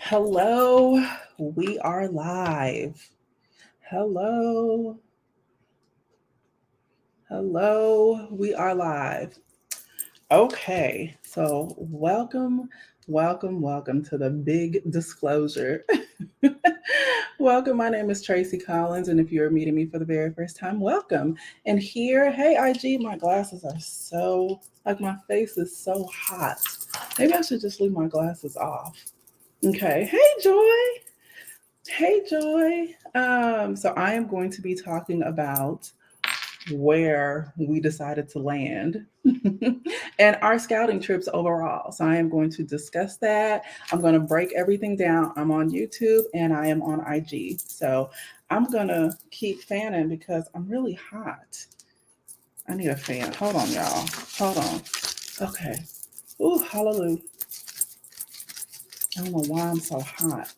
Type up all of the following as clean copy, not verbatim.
Hello, we are live. Hello, hello, we are live. Okay, so welcome to the big disclosure. Welcome, my name is Tracy Collins, and if you're meeting me for the very first time, welcome. And here, hey, IG, my glasses are my face is so hot. Maybe I should just leave my glasses off. Okay, hey, Joy. Hey, Joy. So I am going to be talking about where we decided to land and our scouting trips overall. So I am going to discuss that. I'm going to break everything down. I'm on YouTube and I am on IG. So I'm going to keep fanning because I'm really hot. I need a fan. Hold on, y'all. Hold on. Okay. Ooh, hallelujah. I don't know why I'm so hot.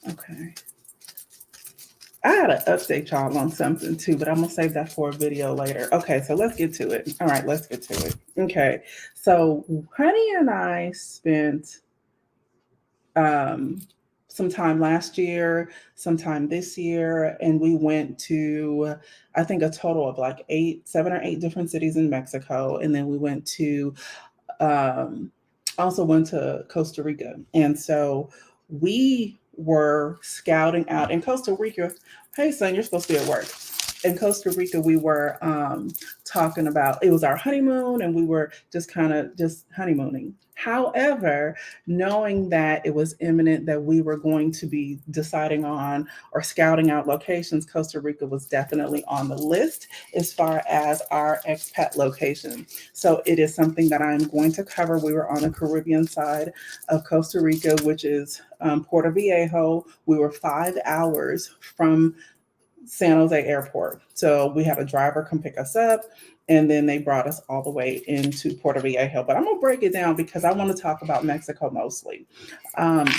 Okay. I gotta update y'all on something too, but I'm gonna save that for a video later. Okay, so let's get to it. All right, let's get to it. Okay, so Honey and I spent um, some time last year, sometime this year, and we went to I think a total of like 7 or 8 different cities in Mexico, and then we went to um, also went to Costa Rica, and so we were scouting out in Costa Rica. Hey, son, you're supposed to be at work. In Costa Rica, we were talking about it was our honeymoon, and we were just kind of just honeymooning. However, knowing that it was imminent that we were going to be deciding on or scouting out locations, Costa Rica was definitely on the list as far as our expat location. So it is something that I'm going to cover. We were on the Caribbean side of Costa Rica, which is Puerto Viejo. We were 5 hours from San Jose Airport. So we had a driver come pick us up, and then they brought us all the way into Puerto Viejo. But I'm going to break it down because I want to talk about Mexico mostly.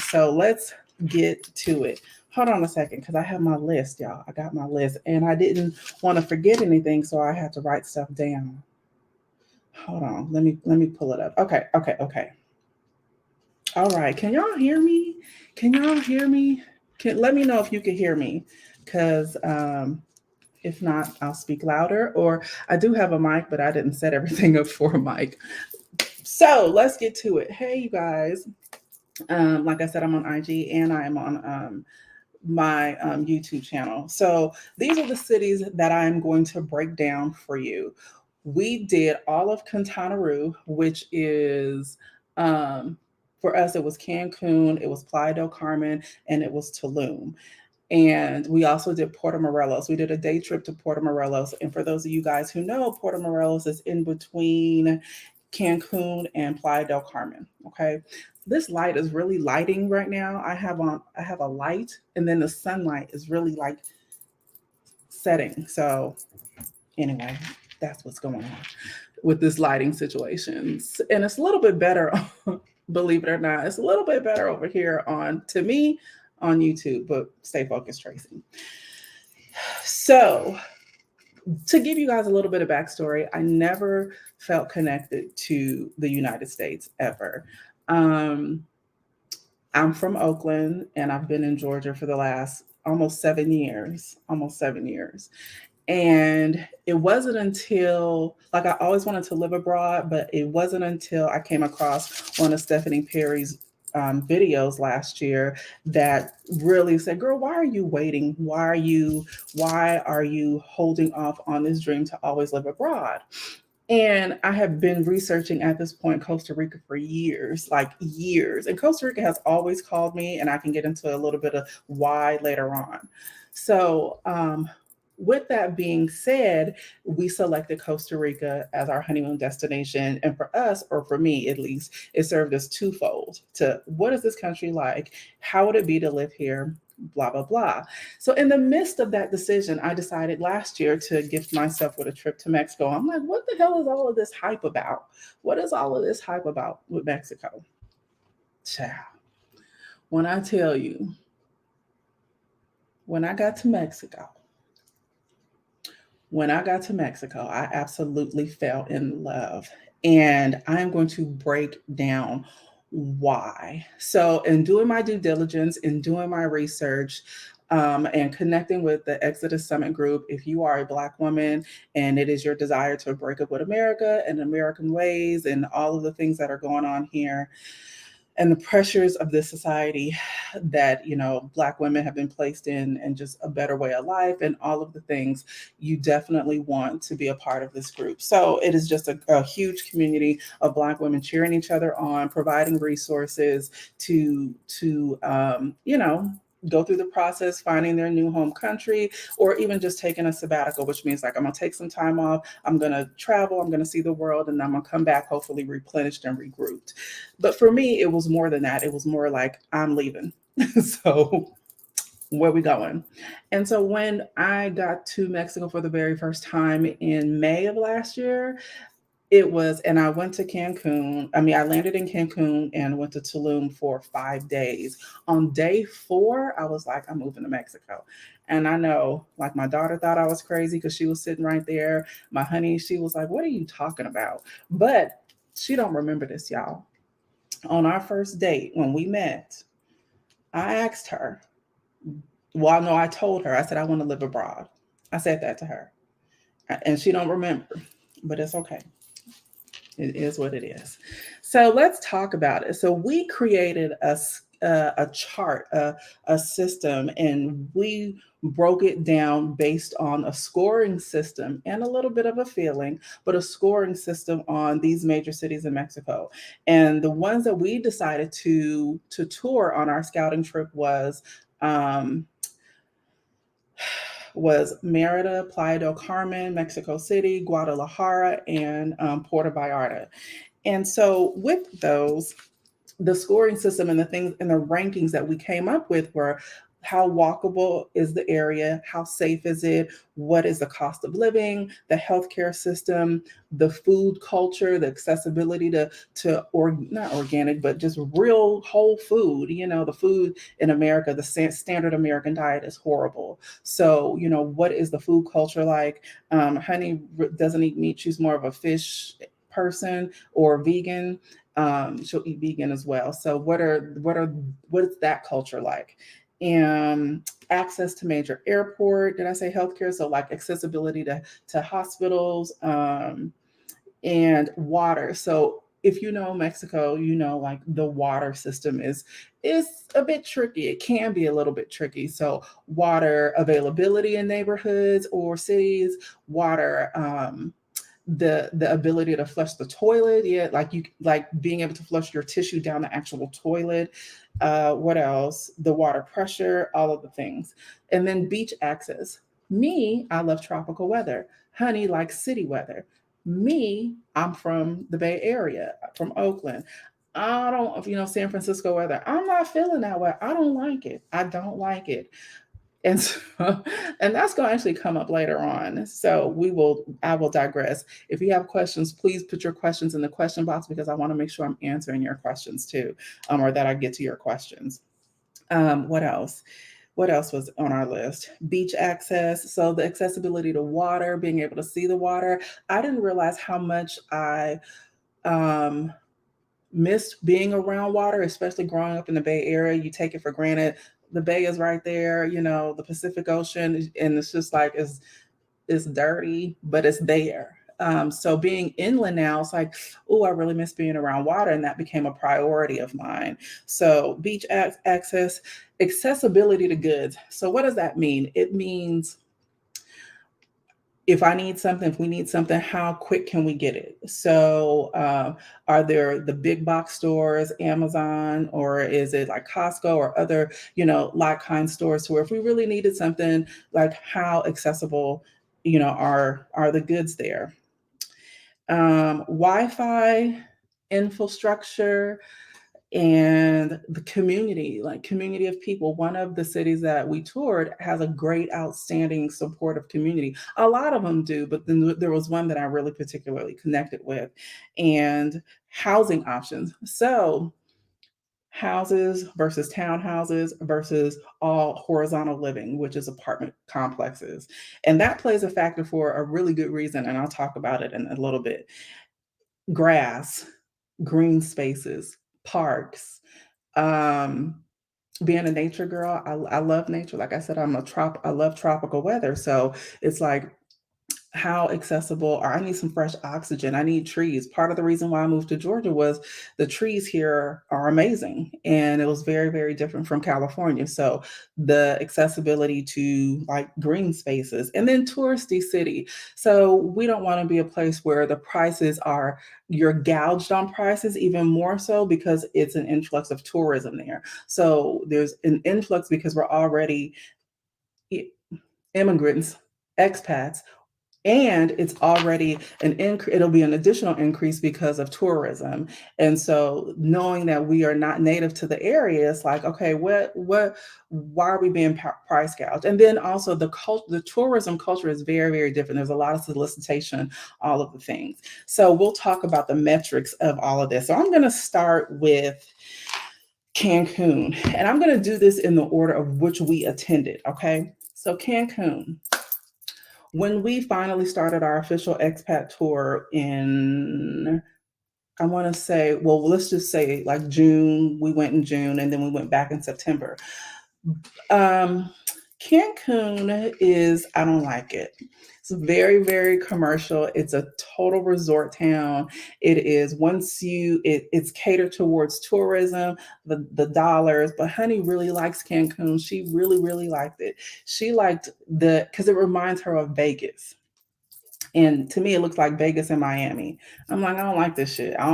So let's get to it. Hold on a second because I have my list, y'all. I got my list, and I didn't want to forget anything, so I had to write stuff down. Hold on. Let me pull it up. Okay. All right. Can y'all hear me? Can y'all hear me? Can let me know if you can hear me. Cause if not, I'll speak louder. Or I do have a mic, but I didn't set everything up for a mic. So let's get to it. Hey you guys. Like I said, I'm on IG and I am on my YouTube channel. So these are the cities that I'm going to break down for you. We did all of Quintana Roo, which is um, for us, it was Cancun, it was Playa del Carmen, and it was Tulum. And we also did Puerto Morelos. We did a day trip to Puerto Morelos. And for those of you guys who know, Puerto Morelos is in between Cancun and Playa del Carmen. Okay. This light is really lighting right now. I have a light and then the sunlight is really like setting. So anyway, that's what's going on with this lighting situations. And it's a little bit better, believe it or not. It's a little bit better over here on to me on YouTube, but stay focused, Tracy. So to give you guys a little bit of backstory, I never felt connected to the United States ever. Um, I'm from Oakland and I've been in Georgia for the last almost 7 years, almost 7 years. And it wasn't until, like, I always wanted to live abroad, but it wasn't until I came across one of Stephanie Perry's videos last year that really said, "Girl, why are you waiting? Why are you holding off on this dream to always live abroad?" And I have been researching at this point Costa Rica for years, like years. And Costa Rica has always called me, and I can get into a little bit of why later on. So, with that being said, we selected Costa Rica as our honeymoon destination. And for us, or for me at least, it served as twofold to what is this country like? How would it be to live here? Blah, blah, blah. So, in the midst of that decision, I decided last year to gift myself with a trip to Mexico. I'm like, what the hell is all of this hype about? What is all of this hype about with Mexico? Child, when I tell you, when I got to Mexico, when I got to Mexico, I absolutely fell in love. And I am going to break down why. So, in doing my due diligence, in doing my research, and connecting with the Exodus Summit group, if you are a Black woman and it is your desire to break up with America and American ways and all of the things that are going on here, and the pressures of this society that Black women have been placed in, and just a better way of life and all of the things, you definitely want to be a part of this group. So it is just a huge community of Black women cheering each other on, providing resources to go through the process, finding their new home country, or even just taking a sabbatical, which means like I'm gonna take some time off, I'm gonna travel, I'm gonna see the world, and I'm gonna come back hopefully replenished and regrouped. But for me, it was more than that. It was more like I'm leaving. So where we going? And so when I got to Mexico for the very first time in May of last year, and I went to Cancun. I mean, I landed in Cancun and went to Tulum for 5 days. On day 4, I was like, I'm moving to Mexico. And I know, like, my daughter thought I was crazy because she was sitting right there. My honey, she was like, what are you talking about? But she don't remember this, y'all. On our first date, when we met, I asked her, well, no, I told her, I said, I want to live abroad. I said that to her. And she don't remember, but it's okay. It is what it is. So let's talk about it. So we created a chart, a system, and we broke it down based on a scoring system and a little bit of a feeling, but a scoring system on these major cities in Mexico. And the ones that we decided to tour on our scouting trip um, was Merida, Playa del Carmen, Mexico City, Guadalajara, and Puerto Vallarta. And so with those, the scoring system and the things and the rankings that we came up with were: how walkable is the area? How safe is it? What is the cost of living? The healthcare system, the food culture, the accessibility to or not organic, but just real whole food. The food in America, the standard American diet is horrible. So, what is the food culture like? Honey doesn't eat meat; she's more of a fish person or vegan. She'll eat vegan as well. So what is that culture like? And access to major airport. Did I say healthcare? So like accessibility to hospitals, and water. So if you know Mexico, like the water system is a bit tricky. It can be a little bit tricky. So water availability in neighborhoods or cities, water the ability to flush the toilet, yeah, like being able to flush your tissue down the actual toilet. What else? The water pressure, all of the things. And then beach access. Me, I love tropical weather. Honey likes city weather. Me, I'm from the Bay Area, from Oakland. I don't, San Francisco weather, I'm not feeling that way. I don't like it. I don't like it. And so, and that's going to actually come up later on. So I will digress. If you have questions, please put your questions in the question box, because I want to make sure I'm answering your questions too, or that I get to your questions. What else? What else was on our list? Beach access. So the accessibility to water, being able to see the water. I didn't realize how much I um, missed being around water, especially growing up in the Bay Area. You take it for granted. The Bay is right there, the Pacific Ocean, and it's just like it's dirty, but it's there. So being inland now, it's like, oh, I really miss being around water, and that became a priority of mine. So beach access, accessibility to goods. So what does that mean? It means if we need something, how quick can we get it? So, are there the big box stores, Amazon, or is it like Costco or other, like kind stores, where if we really needed something, like how accessible, are the goods there? Wi-Fi infrastructure, and the community, like community of people. One of the cities that we toured has a great, outstanding, supportive community. A lot of them do, but then there was one that I really particularly connected with. And housing options. So houses versus townhouses versus all horizontal living, which is apartment complexes. And that plays a factor for a really good reason. And I'll talk about it in a little bit. Grass, green spaces, parks, um, being a nature girl. I love nature. Like I said, I love tropical weather. So it's like how accessible, or I need some fresh oxygen. I need trees. Part of the reason why I moved to Georgia was the trees here are amazing. And it was very, very different from California. So the accessibility to like green spaces and then touristy city. So we don't want to be a place where the prices are, you're gouged on prices, even more so because it's an influx of tourism there. So there's an influx because we're already immigrants, expats, and it's already it'll be an additional increase because of tourism. And so knowing that we are not native to the area, it's like, okay, why are we being price gouged? And then also the tourism culture is very, very different. There's a lot of solicitation, all of the things. So we'll talk about the metrics of all of this. So I'm going to start with Cancun, and I'm going to do this in the order of which we attended. Okay. So Cancun, when we finally started our official expat tour in, I want to say, well, let's just say like June, we went in June and then we went back in September. Um, Cancun is, I don't like it. It's very, very commercial. It's a total resort town. It is it's catered towards tourism, the dollars. But honey really likes Cancun. She really, really liked it. She liked because it reminds her of Vegas. And to me, it looks like Vegas and Miami. I'm like, I don't like this shit. I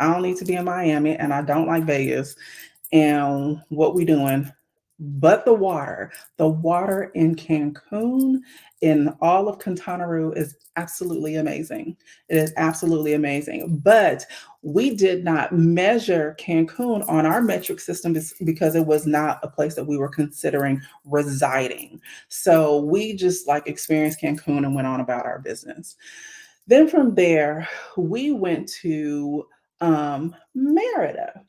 don't need to be in Miami, and I don't like Vegas. And what we doing? But the water in Cancun, in all of Quintana Roo, is absolutely amazing. It is absolutely amazing. But we did not measure Cancun on our metric system because it was not a place that we were considering residing. So we just like experienced Cancun and went on about our business. Then from there, we went to Merida.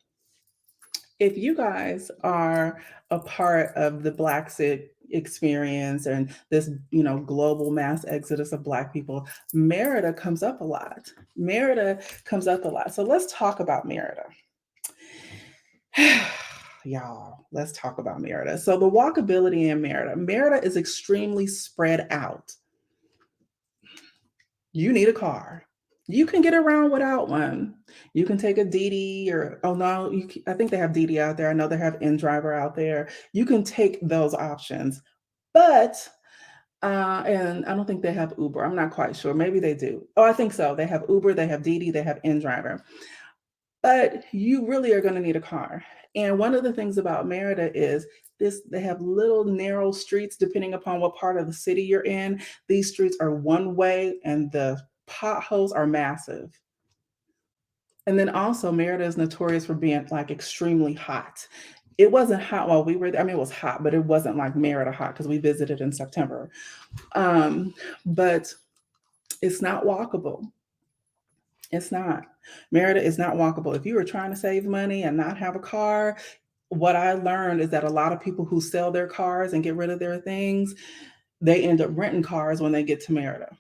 If you guys are a part of the Black experience and this, global mass exodus of Black people, Merida comes up a lot. Merida comes up a lot. So let's talk about Merida. Y'all, let's talk about Merida. So the walkability in Merida is extremely spread out. You need a car. You can get around without one. You can take a Didi or, oh no, I think they have Didi out there. I know they have InDriver out there. You can take those options. But and I don't think they have Uber. I'm not quite sure. Maybe they do. Oh, I think so. They have Uber, they have Didi, they have InDriver. But you really are going to need a car. And one of the things about Merida is they have little narrow streets depending upon what part of the city you're in. These streets are one way and the potholes are massive. And then also Merida is notorious for being like extremely hot. It wasn't hot while we were there. I mean, it was hot, but it wasn't like Merida hot because we visited in September. But it's not walkable. It's not. Merida is not walkable. If you are trying to save money and not have a car, what I learned is that a lot of people who sell their cars and get rid of their things, they end up renting cars when they get to Merida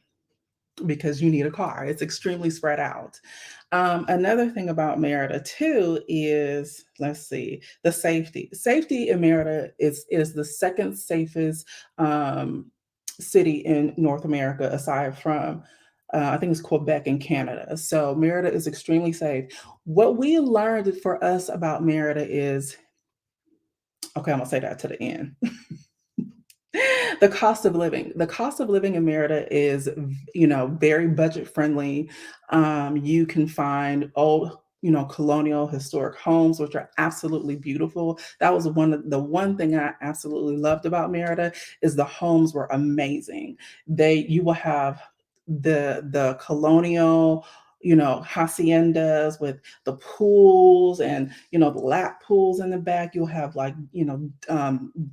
because you need a car. It's extremely spread out. Another thing about Merida too is, let's see, the safety. Safety in Merida is the second safest city in North America, aside from I think it's Quebec in Canada. So Merida is extremely safe. What we learned for us about Merida is, okay, I'm gonna say that to the end. The cost of living. The cost of living in Merida is, very budget friendly. You can find old, colonial historic homes, which are absolutely beautiful. That was the one thing I absolutely loved about Merida is the homes were amazing. You will have the colonial, haciendas with the pools and, the lap pools in the back. You'll have like,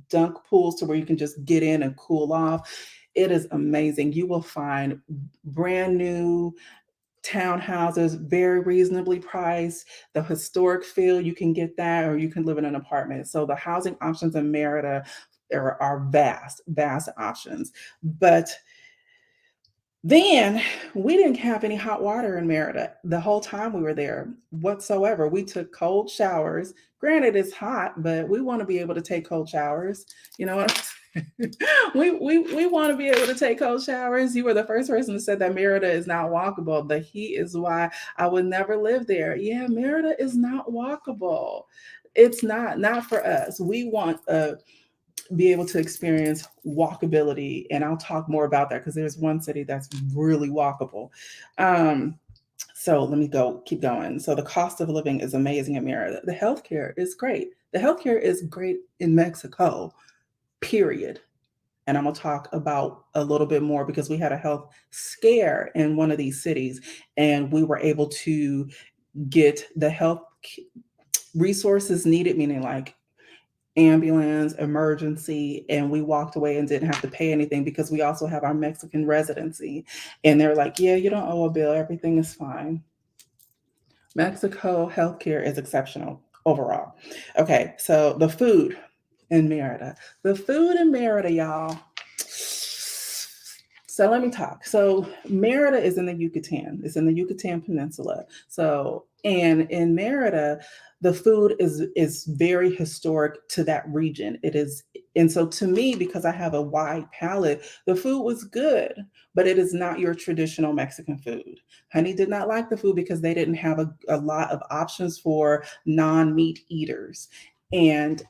dunk pools to where you can just get in and cool off. It is amazing. You will find brand new townhouses, very reasonably priced. The historic feel, you can get that, or you can live in an apartment. So the housing options in Merida are vast, vast options. But Then we didn't have any hot water in Merida the whole time we were there whatsoever. We took cold showers. Granted, it's hot, but we want to be able to take cold showers. You know what? We want to be able to take cold showers. You were the first person to say that Merida is not walkable. The heat is why I would never live there. Yeah, Merida is not walkable. It's not for us. We want be able to experience walkability, and I'll talk more about that because there's one city that's really walkable. Um, so let me keep going. So the cost of living is amazing in Merida. The healthcare is great. The healthcare is great in Mexico, period. And I'm gonna talk about a little bit more because we had a health scare in one of these cities, and we were able to get the health resources needed, meaning like ambulance, emergency, and we walked away and didn't have to pay anything because we also have our Mexican residency. And they're like, yeah, you don't owe a bill, everything is fine. Mexico healthcare is exceptional overall. Okay, so the food in Merida. The food in Merida, y'all. So let me talk. So Merida is in the Yucatan. It's in the Yucatan Peninsula. So and in Merida, the food is very historic to that region. It is, and so to me, because I have a wide palate, the food was good, but it is not your traditional Mexican food. Honey did not like the food because they didn't have a lot of options for non-meat eaters. And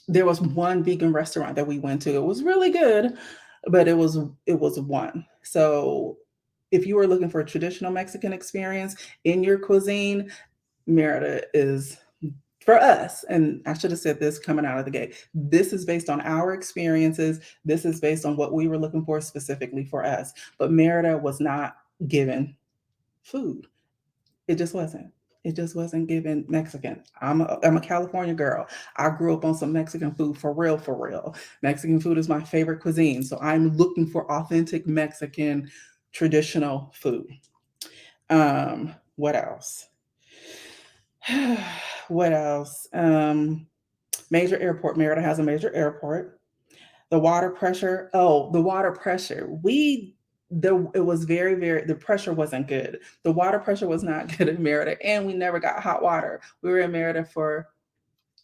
there was one vegan restaurant that we went to. It was really good, but it was one. So if you were looking for a traditional Mexican experience in your cuisine, Merida is for us. And I should have said this coming out of the gate. This is based on our experiences. This is based on what we were looking for specifically for us. But Merida was not given food. It just wasn't. It just wasn't given Mexican. I'm a California girl. I grew up on some Mexican food for real, for real. Mexican food is my favorite cuisine. So I'm looking for authentic Mexican traditional food. What else? What else? Major airport. Merida has a major airport. The water pressure. Oh, the water pressure. It was very, the pressure wasn't good. The water pressure was not good in Merida, and we never got hot water. We were in Merida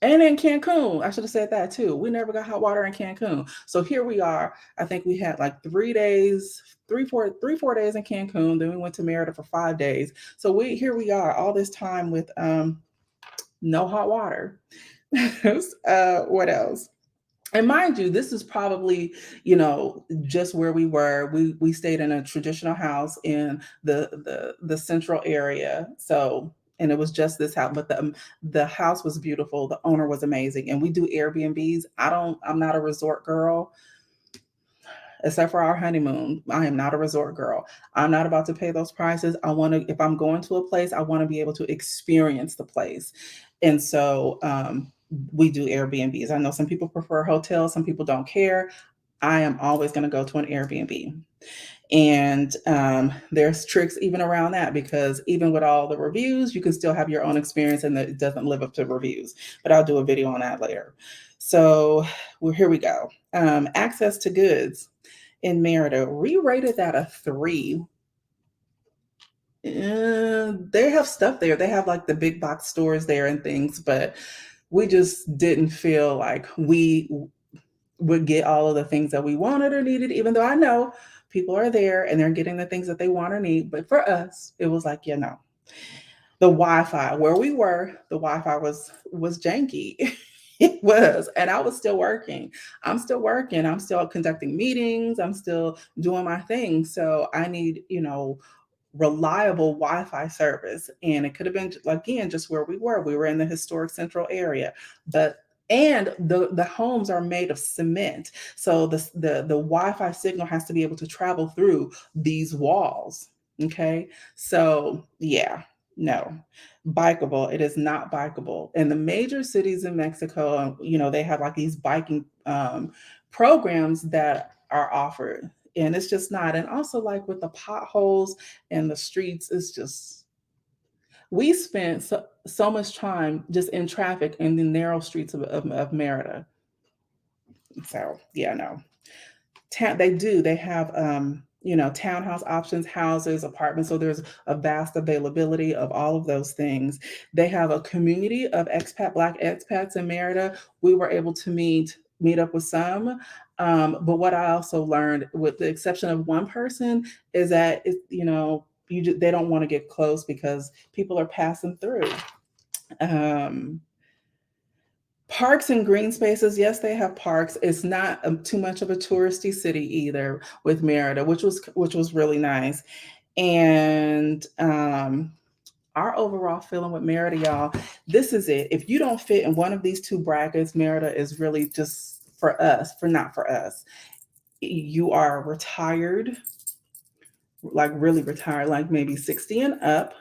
and in Cancun. I should have said that too. We never got hot water in Cancun. So here we are. I think we had like 3 days, 4 days in Cancun. Then we went to Merida for 5 days. So here we are all this time with no hot water. What else? And mind you, this is probably, just where we were. We stayed in a traditional house in the central area. So, and it was just this house, but the house was beautiful. The owner was amazing, and we do Airbnbs. I'm not a resort girl, except for our honeymoon. I am not a resort girl. I'm not about to pay those prices. I want to, if I'm going to a place, I want to be able to experience the place. And so we do Airbnbs. I know some people prefer hotels, some people don't care. I am always going to go to an Airbnb. And there's tricks even around that, because even with all the reviews, you can still have your own experience and it doesn't live up to reviews. But I'll do a video on that later. So here we go. Access to goods in Merida. We rated that a 3. They have stuff there. They have like the big box stores there and things, but we just didn't feel like we would get all of the things that we wanted or needed, even though I know people are there and they're getting the things that they want or need. But for us, it was like, no. The Wi-Fi, where we were, the Wi-Fi was janky. It was, and I was still working. I'm still working. I'm still conducting meetings. I'm still doing my thing. So I need, reliable Wi-Fi service. And it could have been, again, just where we were. We were in the historic central area, and the homes are made of cement. So the Wi-Fi signal has to be able to travel through these walls. Okay. So yeah, no. Bikeable. It is not bikeable. In the major cities in Mexico, they have like these biking programs that are offered, and it's just not. And also, like with the potholes and the streets, it's just, we spent so much time just in traffic in the narrow streets of Merida. So yeah, no. They have townhouse options, houses, apartments. So there's a vast availability of all of those things. They have a community of Black expats in Merida. We were able to meet up with some. But what I also learned, with the exception of one person, is that they don't want to get close because people are passing through. Um, Parks and green spaces, yes, they have parks. It's not too much of a touristy city either with Merida, which was really nice. And our overall feeling with Merida, y'all, this is it. If you don't fit in one of these two brackets, Merida is really just for us, for not for us. You are retired, like really retired, like maybe 60 and up,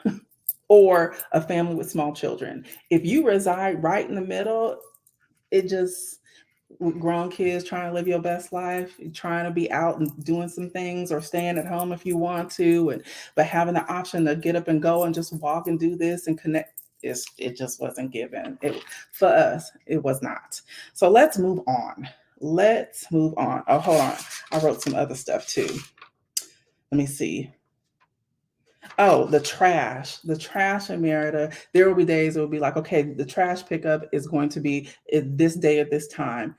or a family with small children. If you reside right in the middle, it just with grown kids trying to live your best life, trying to be out and doing some things, or staying at home if you want to, but having the option to get up and go and just walk and do this and connect. It just wasn't given. For us, it was not. So let's move on. Let's move on. Oh, hold on. I wrote some other stuff too. Let me see. Oh, the trash. The trash in Merida. There will be days it will be like, okay, the trash pickup is going to be at this day at this time.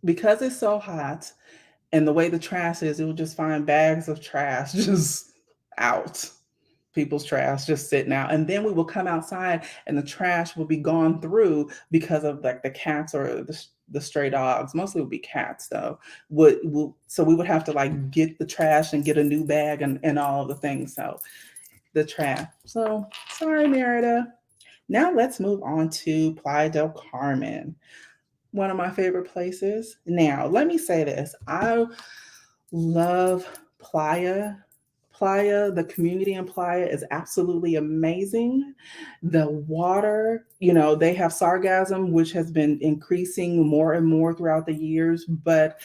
Because it's so hot and the way the trash is, it will just find bags of trash just out. People's trash just sitting out. And then we will come outside and the trash will be gone through because of like the cats or the stray dogs. Mostly it would be cats though. So we would have to like get the trash and get a new bag and all of the things. So the trash. So sorry, Merida. Now let's move on to Playa del Carmen, one of my favorite places. Now, let me say this. I love Playa. Playa, the community in Playa is absolutely amazing. The water, they have sargassum, which has been increasing more and more throughout the years. But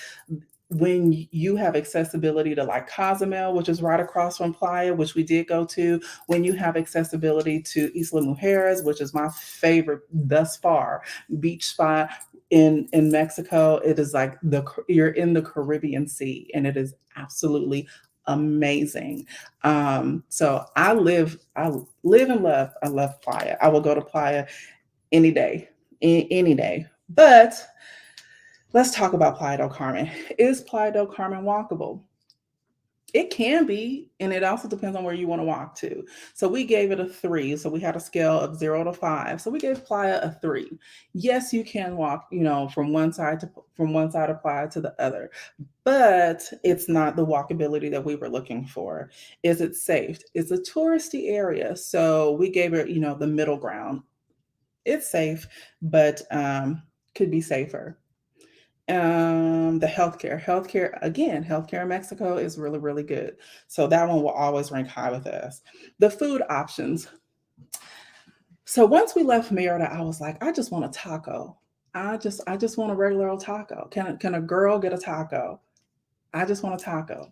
when you have accessibility to like Cozumel, which is right across from Playa, which we did go to, when you have accessibility to Isla Mujeres, which is my favorite thus far beach spot in Mexico, it is like you're in the Caribbean Sea, and it is absolutely amazing. So I live and love. I love Playa. I will go to Playa any day, any day. But let's talk about Playa del Carmen. Is Playa del Carmen walkable? It can be, and it also depends on where you want to walk to. So we gave it a 3. So we had a scale of 0 to 5. So we gave Playa a 3. Yes, you can walk, from one side of Playa to the other, but it's not the walkability that we were looking for. Is it safe? It's a touristy area, so we gave it, the middle ground. It's safe, but could be safer. The healthcare in Mexico is really, really good. So that one will always rank high with us. The food options. So once we left Merida, I was like, I just want a taco. I just want a regular old taco. Can a girl get a taco? I just want a taco.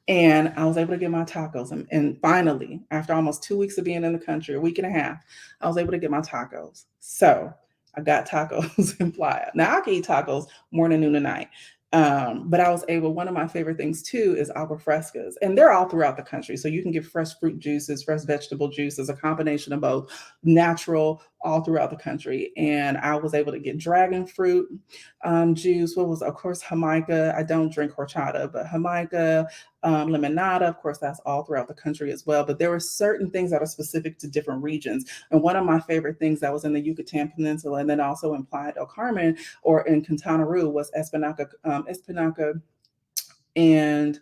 And I was able to get my tacos. And finally, after almost 2 weeks of being in the country, a week and a half, I was able to get my tacos. So I got tacos in Playa. Now I can eat tacos morning, noon, and night. But I was able, one of my favorite things too is agua frescas. And they're all throughout the country. So you can get fresh fruit juices, fresh vegetable juices, a combination of both, natural, all throughout the country. And I was able to get dragon fruit juice. What was, of course, Jamaica. I don't drink horchata, but Jamaica, limonada, of course, that's all throughout the country as well. But there were certain things that are specific to different regions. And one of my favorite things that was in the Yucatan Peninsula and then also in Playa del Carmen or in Quintana Roo was espinaca and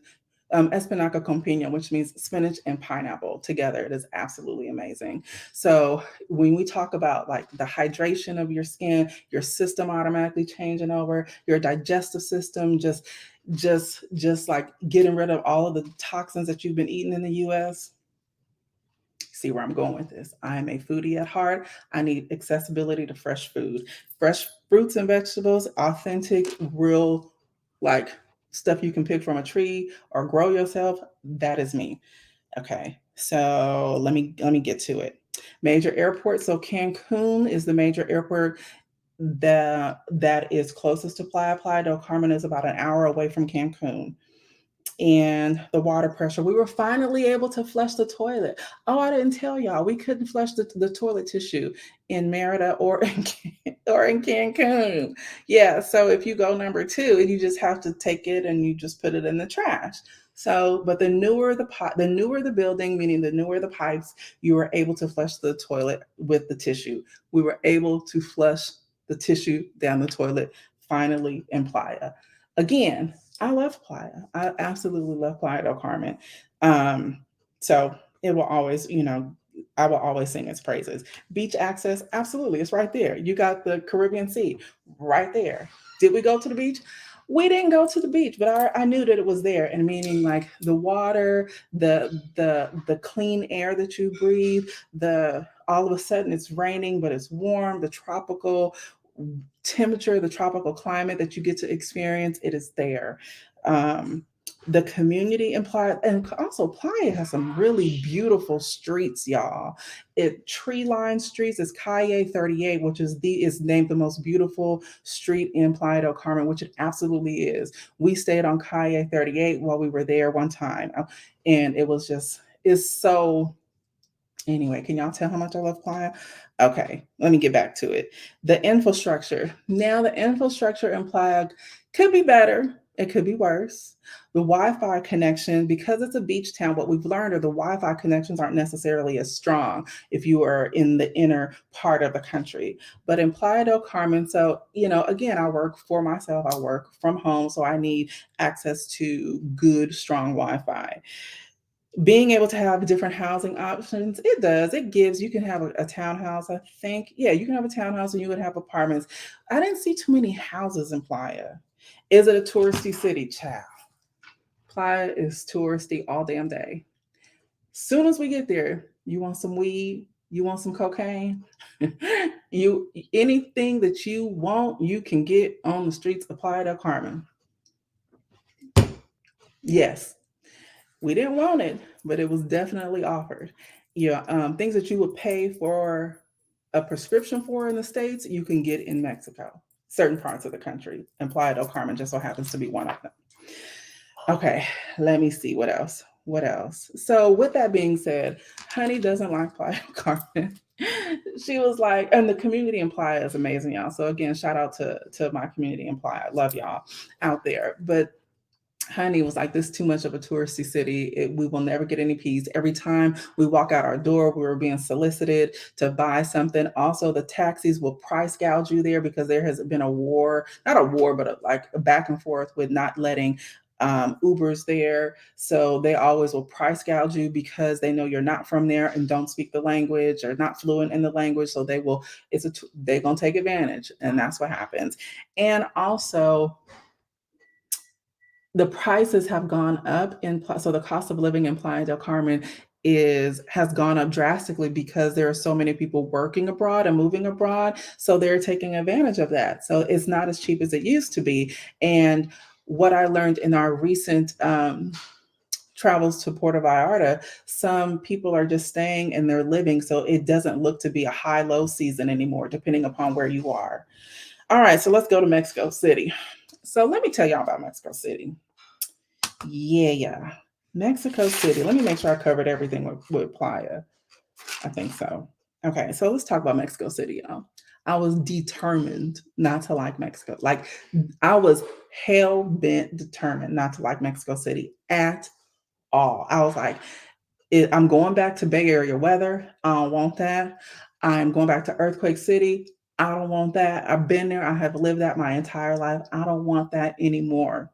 espinaca con piña, which means spinach and pineapple together. It is absolutely amazing. So when we talk about like the hydration of your skin, your system automatically changing over, your digestive system just like getting rid of all of the toxins that you've been eating in the US. See where I'm going with this. I am a foodie at heart. I need accessibility to fresh food, fresh fruits and vegetables, authentic, real, like stuff you can pick from a tree or grow yourself. That is me. Okay. So let me get to it. Major airports. So Cancun is the major airport that is closest to Playa. Playa del Carmen is about an hour away from Cancun. And the water pressure, we were finally able to flush the toilet. Oh, I didn't tell y'all, we couldn't flush the toilet tissue in Merida or or in Cancun. Yeah, so if you go number two, and you just have to take it and you just put it in the trash. So, but the newer the building, meaning the newer the pipes, you were able to flush the toilet with the tissue. We were able to flush the tissue down the toilet finally in Playa. Again, I love Playa. I absolutely love Playa del Carmen. Um, so it will always, I will always sing its praises. Beach access, absolutely, it's right there. You got the Caribbean Sea right there. Did we go to the beach? We didn't go to the beach, but I knew that it was there, and meaning like the water, the clean air that you breathe, the all of a sudden it's raining, but it's warm, the tropical temperature, the tropical climate that you get to experience, it is there. Um, the community in Playa, and also Playa has some really beautiful streets, y'all. It tree-lined streets is Calle 38, which is named the most beautiful street in Playa del Carmen, which it absolutely is. We stayed on Calle 38 while we were there one time, and it was just it's so anyway, can y'all tell how much I love Playa? Okay, let me get back to it. The infrastructure. Now, the infrastructure in Playa could be better. It could be worse. The Wi-Fi connection, because it's a beach town, what we've learned are the Wi-Fi connections aren't necessarily as strong if you are in the inner part of the country. But in Playa del Carmen, so again, I work for myself. I work from home, so I need access to good, strong Wi-Fi. Being able to have different housing options, it gives, you can have a townhouse, I think. Yeah, you can have a townhouse and you would have apartments. I didn't see too many houses in Playa. Is it a touristy city? Child, Playa is touristy all damn day. Soon as we get there, you want some weed, you want some cocaine, you anything that you want, you can get on the streets of Playa del Carmen. Yes, we didn't want it, but it was definitely offered. Yeah, things that you would pay for a prescription for in the States, you can get in Mexico, certain parts of the country. And Playa del Carmen just so happens to be one of them. Okay, let me see what else. What else? So, with that being said, Honey doesn't like Playa del Carmen. She was like, and the community in Playa is amazing, y'all. So again, shout out to my community in Playa. I love y'all out there. But Honey was like, this is too much of a touristy city. We will never get any peace. Every time we walk out our door, we were being solicited to buy something. Also, the taxis will price gouge you there because there has been a war, not a war, but like a back and forth with not letting Ubers there. So they always will price gouge you because they know you're not from there and don't speak the language or not fluent in the language. So they're going to take advantage. And that's what happens. And also, the prices have gone up so the cost of living in Playa del Carmen has gone up drastically because there are so many people working abroad and moving abroad, so they're taking advantage of that. So it's not as cheap as it used to be. And what I learned in our recent travels to Puerto Vallarta, some people are just staying and they're living, so it doesn't look to be a high-low season anymore, depending upon where you are. All right, so let's go to Mexico City. So let me tell y'all about Mexico City. Yeah. Mexico City. Let me make sure I covered everything with Playa. I think so. Okay, so let's talk about Mexico City, y'all. I was determined not to like Mexico. Like, I was hell bent determined not to like Mexico City at all. I was like, I'm going back to Bay Area weather. I don't want that. I'm going back to Earthquake City. I don't want that. I've been there. I have lived that my entire life. I don't want that anymore.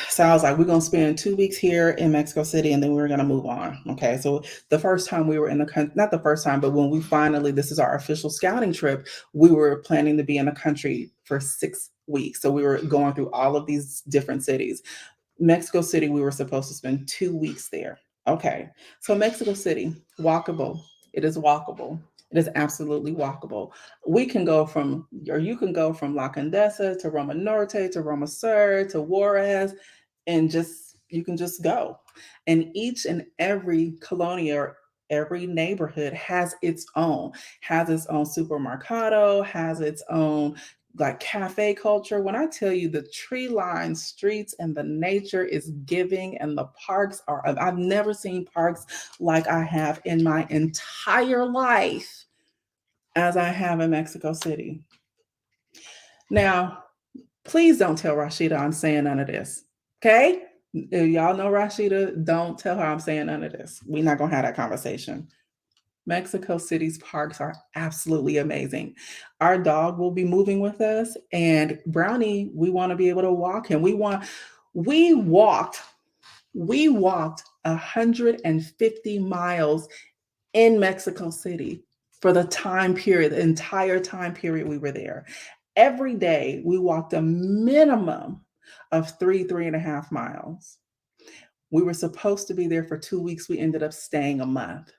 So I was like, we're going to spend 2 weeks here in Mexico City and then we're going to move on. Okay. So the first time we were in the country, not the first time, but when we finally, this is our official scouting trip, we were planning to be in the country for 6 weeks. So we were going through all of these different cities. Mexico City, we were supposed to spend 2 weeks there. Okay. So Mexico City, walkable. It is walkable. It is absolutely walkable. You can go from La Condesa to Roma Norte to Roma Sur to Juarez, and you can just go. And each and every colonia Every neighborhood has its own supermercado, has its own like cafe culture. When I tell you the tree lined streets and the nature is giving and the parks are, I've never seen parks like I have in my entire life as I have in Mexico City. Now, please don't tell Rashida I'm saying none of this. Okay? If y'all know Rashida, don't tell her I'm saying none of this. We're not going to have that conversation. Mexico City's parks are absolutely amazing. Our dog will be moving with us, and Brownie, we want to be able to walk him. We walked, we walked 150 miles in Mexico City for the time period, the entire time period we were there. Every day we walked a minimum of 3.5 miles. We were supposed to be there for 2 weeks. We ended up staying a month.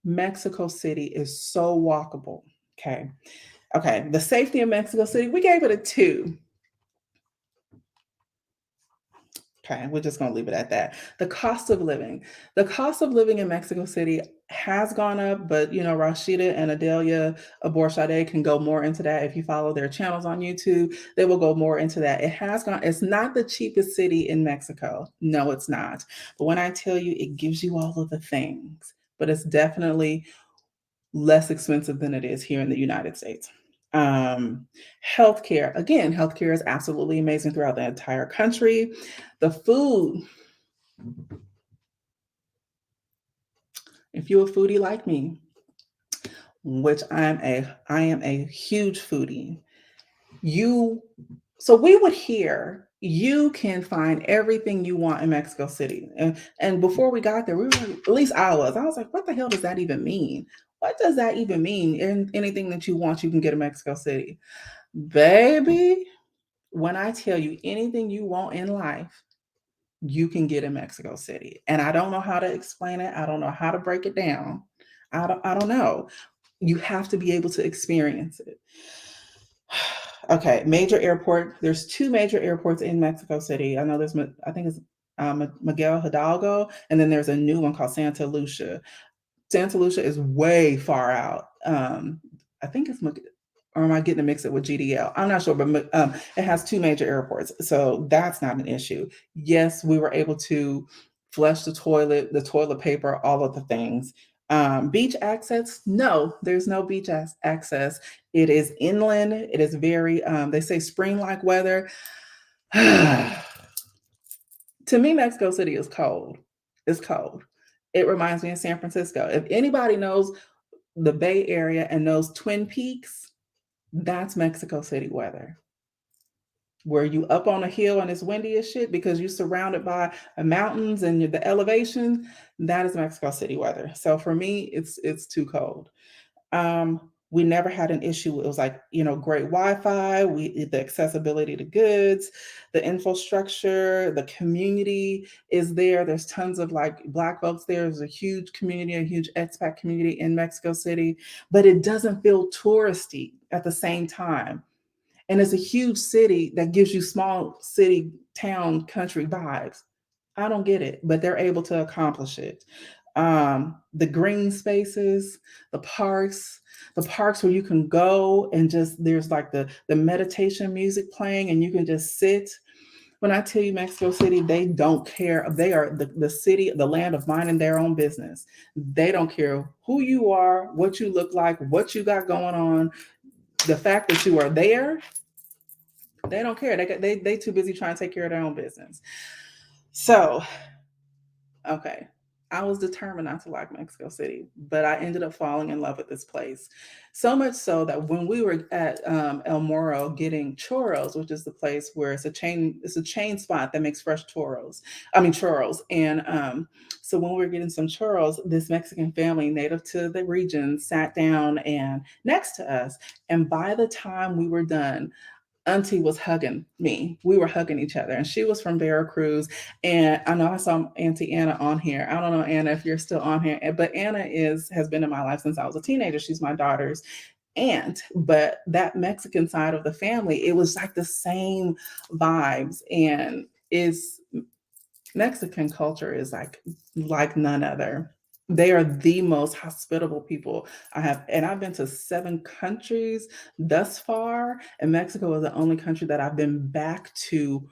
Mexico City is so walkable. Okay. Okay. The safety in Mexico City, we gave it a 2. Okay, we're just going to leave it at that. The cost of living. The cost of living in Mexico City has gone up, but Rashida and Adelia Aborshade can go more into that. If you follow their channels on YouTube, they will go more into that. It has gone, it's not the cheapest city in Mexico. No, it's not. But when I tell you, it gives you all of the things, but it's definitely less expensive than it is here in the United States. Healthcare, again, healthcare is absolutely amazing throughout the entire country. The food, if you're a foodie like me, which I am a huge foodie, so we would hear you can find everything you want in Mexico City. And before we got there, we were like, at least I was like, what the hell does that even mean? What does that even mean? Anything that you want, you can get in Mexico City. Baby, when I tell you anything you want in life, you can get in Mexico City. And I don't know how to explain it. I don't know how to break it down. I don't know. You have to be able to experience it. Okay, major airport. There's 2 major airports in Mexico City. I know I think it's Miguel Hidalgo, and then there's a new one called Santa Lucia. Santa Lucia is way far out. I think it's or am I getting to mix it with GDL? I'm not sure, but it has 2 major airports, so that's not an issue. Yes, we were able to flush the toilet paper, all of the things. Beach access? No, there's no beach access. It is inland. It is very, they say spring-like weather. To me, Mexico City is cold. It's cold. It reminds me of San Francisco. If anybody knows the Bay Area and knows Twin Peaks, that's Mexico City weather. Where you up on a hill and it's windy as shit because you're surrounded by mountains and the elevation, that is Mexico City weather. So for me, it's too cold. We never had an issue. It was like, great Wi-Fi, the accessibility to goods, the infrastructure, the community is there. There's tons of like Black folks there. There's a huge community, a huge expat community in Mexico City, but it doesn't feel touristy at the same time. And it's a huge city that gives you small city, town, country vibes. I don't get it, but they're able to accomplish it. The green spaces, the parks where you can go and just there's like the meditation music playing and you can just sit. When I tell you Mexico City, they don't care. They are the city, the land of minding their own business. They don't care who you are, what you look like, what you got going on. The fact that you are there, they don't care. They too busy trying to take care of their own business. So, okay, I was determined not to like Mexico City, but I ended up falling in love with this place. So much so that when we were at El Moro getting churros, which is the place where it's a chain spot that makes fresh churros. And so when we were getting some churros, this Mexican family native to the region sat down and next to us. And by the time we were done, Auntie was hugging me. We were hugging each other, and she was from Veracruz. And I know I saw Auntie Anna on here. I don't know, Anna, if you're still on here, but Anna has been in my life since I was a teenager. She's my daughter's aunt, but that Mexican side of the family, it was like the same vibes, and is Mexican culture is like none other. They are the most hospitable people I have, and I've been to 7 countries thus far, and Mexico is the only country that I've been back to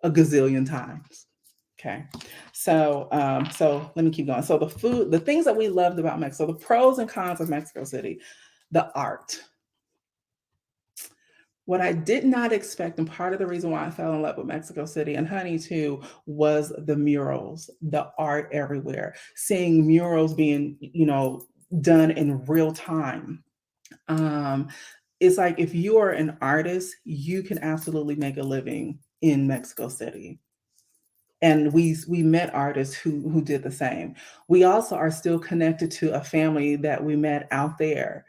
a gazillion times. Okay. So let me keep going. So the food, the things that we loved about Mexico, the pros and cons of Mexico City, the art. What I did not expect, and part of the reason why I fell in love with Mexico City and Honey too, was the murals, the art everywhere. Seeing murals being, done in real time. Um, it's like if you are an artist, you can absolutely make a living in Mexico City. And we met artists who did the same. We also are still connected to a family that we met out there,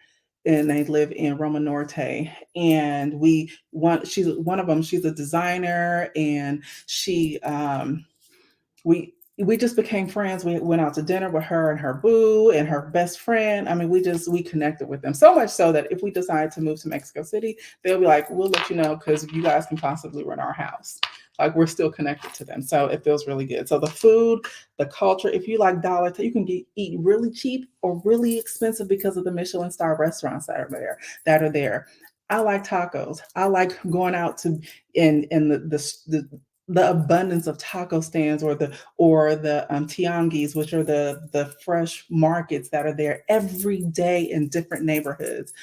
and they live in Roma Norte. And she's one of them. She's a designer, and we just became friends. We went out to dinner with her and her boo and her best friend. I mean, we connected with them so much so that if we decide to move to Mexico City, they'll be like, "We'll let you know because you guys can possibly rent our house." Like we're still connected to them, so it feels really good. So the food, the culture. If you like you can eat really cheap or really expensive because of the Michelin star restaurants that are there. I like tacos. I like going out to in the abundance of taco stands or the tianguis, which are the fresh markets that are there every day in different neighborhoods.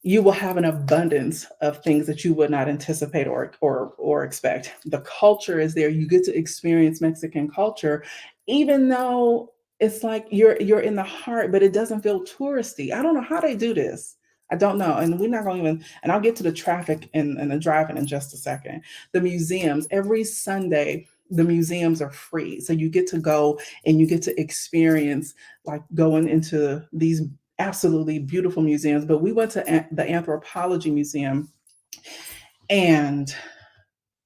You will have an abundance of things that you would not anticipate or expect. The culture is there. You get to experience Mexican culture, even though it's like you're in the heart, but it doesn't feel touristy. I don't know how they do this. I don't know. And we're not going to even, and I'll get to the traffic and the driving in just a second. The museums, every Sunday, the museums are free. So you get to go and you get to experience like going into these absolutely beautiful museums. But we went to the Anthropology Museum, and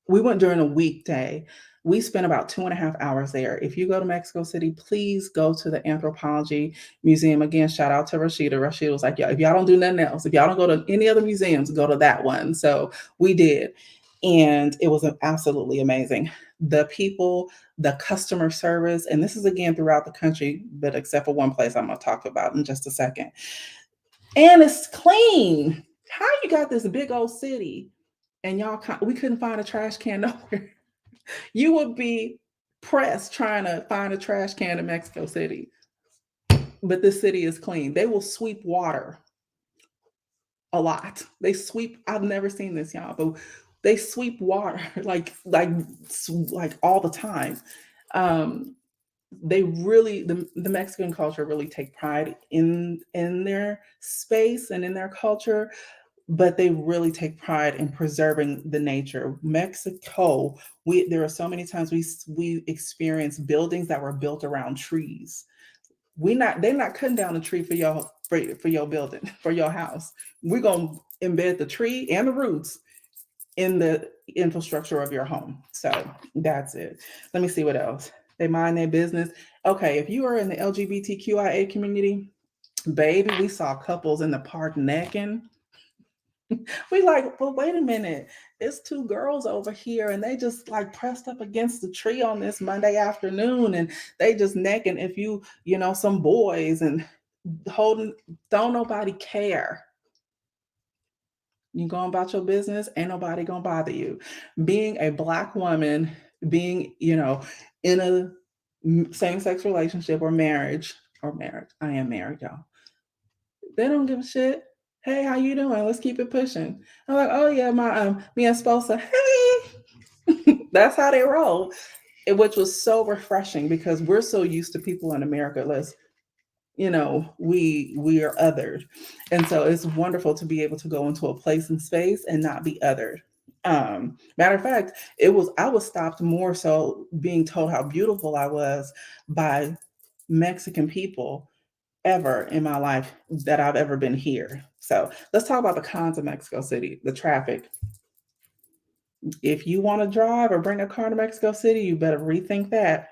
we went during a weekday. We spent about 2.5 hours there. If you go to Mexico City, please go to the Anthropology Museum. Again, shout out to Rashida. Rashida was like, "Yeah, if y'all don't do nothing else, if y'all don't go to any other museums, go to that one." So we did. And it was absolutely amazing. The people, the customer service, and this is again throughout the country, but except for one place I'm going to talk about in just a second. And it's clean. How you got this big old city and we couldn't find a trash can nowhere? You would be pressed trying to find a trash can in Mexico City. But this city is clean. They will sweep water a lot. I've never seen this, y'all, but they sweep water like all the time. Um, they really the Mexican culture really take pride in their space and in their culture, but they really take pride in preserving the nature. Mexico, we there are so many times we experience buildings that were built around trees. They're not cutting down a tree for your building, for your house. We're gonna embed the tree and the roots in the infrastructure of your home. So that's it. Let me see what else. They mind their business. Okay, if you are in the LGBTQIA community, baby, we saw couples in the park necking. We like, well, wait a minute. It's two girls over here, and they just like pressed up against the tree on this Monday afternoon, and they just necking. If some boys and holding, don't nobody care. You going about your business, ain't nobody gonna bother you. Being a Black woman, being, in a same-sex relationship or marriage. I am married, y'all. They don't give a shit. Hey, how you doing? Let's keep it pushing. I'm like, oh yeah, mi esposa. Hey, that's how they roll. Which was so refreshing because we're so used to people in America. We are othered, and so it's wonderful to be able to go into a place and space and not be othered. Matter of fact, I was stopped more so being told how beautiful I was by Mexican people ever in my life that I've ever been here. So let's talk about the cons of Mexico City. The traffic. If you want to drive or bring a car to Mexico City, you better rethink that.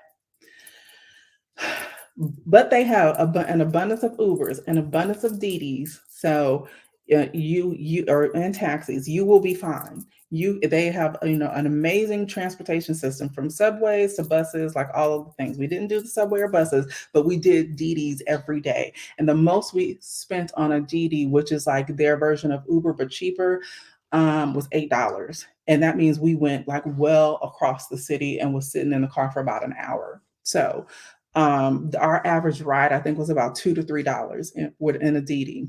But they have an abundance of Ubers, an abundance of Didis. So You or and taxis, you will be fine. They have an amazing transportation system from subways to buses, like all of the things. We didn't do the subway or buses, but we did DDs every day. And the most we spent on a DD, which is like their version of Uber but cheaper, was $8. And that means we went like well across the city and was sitting in the car for about an hour. So our average ride, I think, was about $2 to $3 in a DD.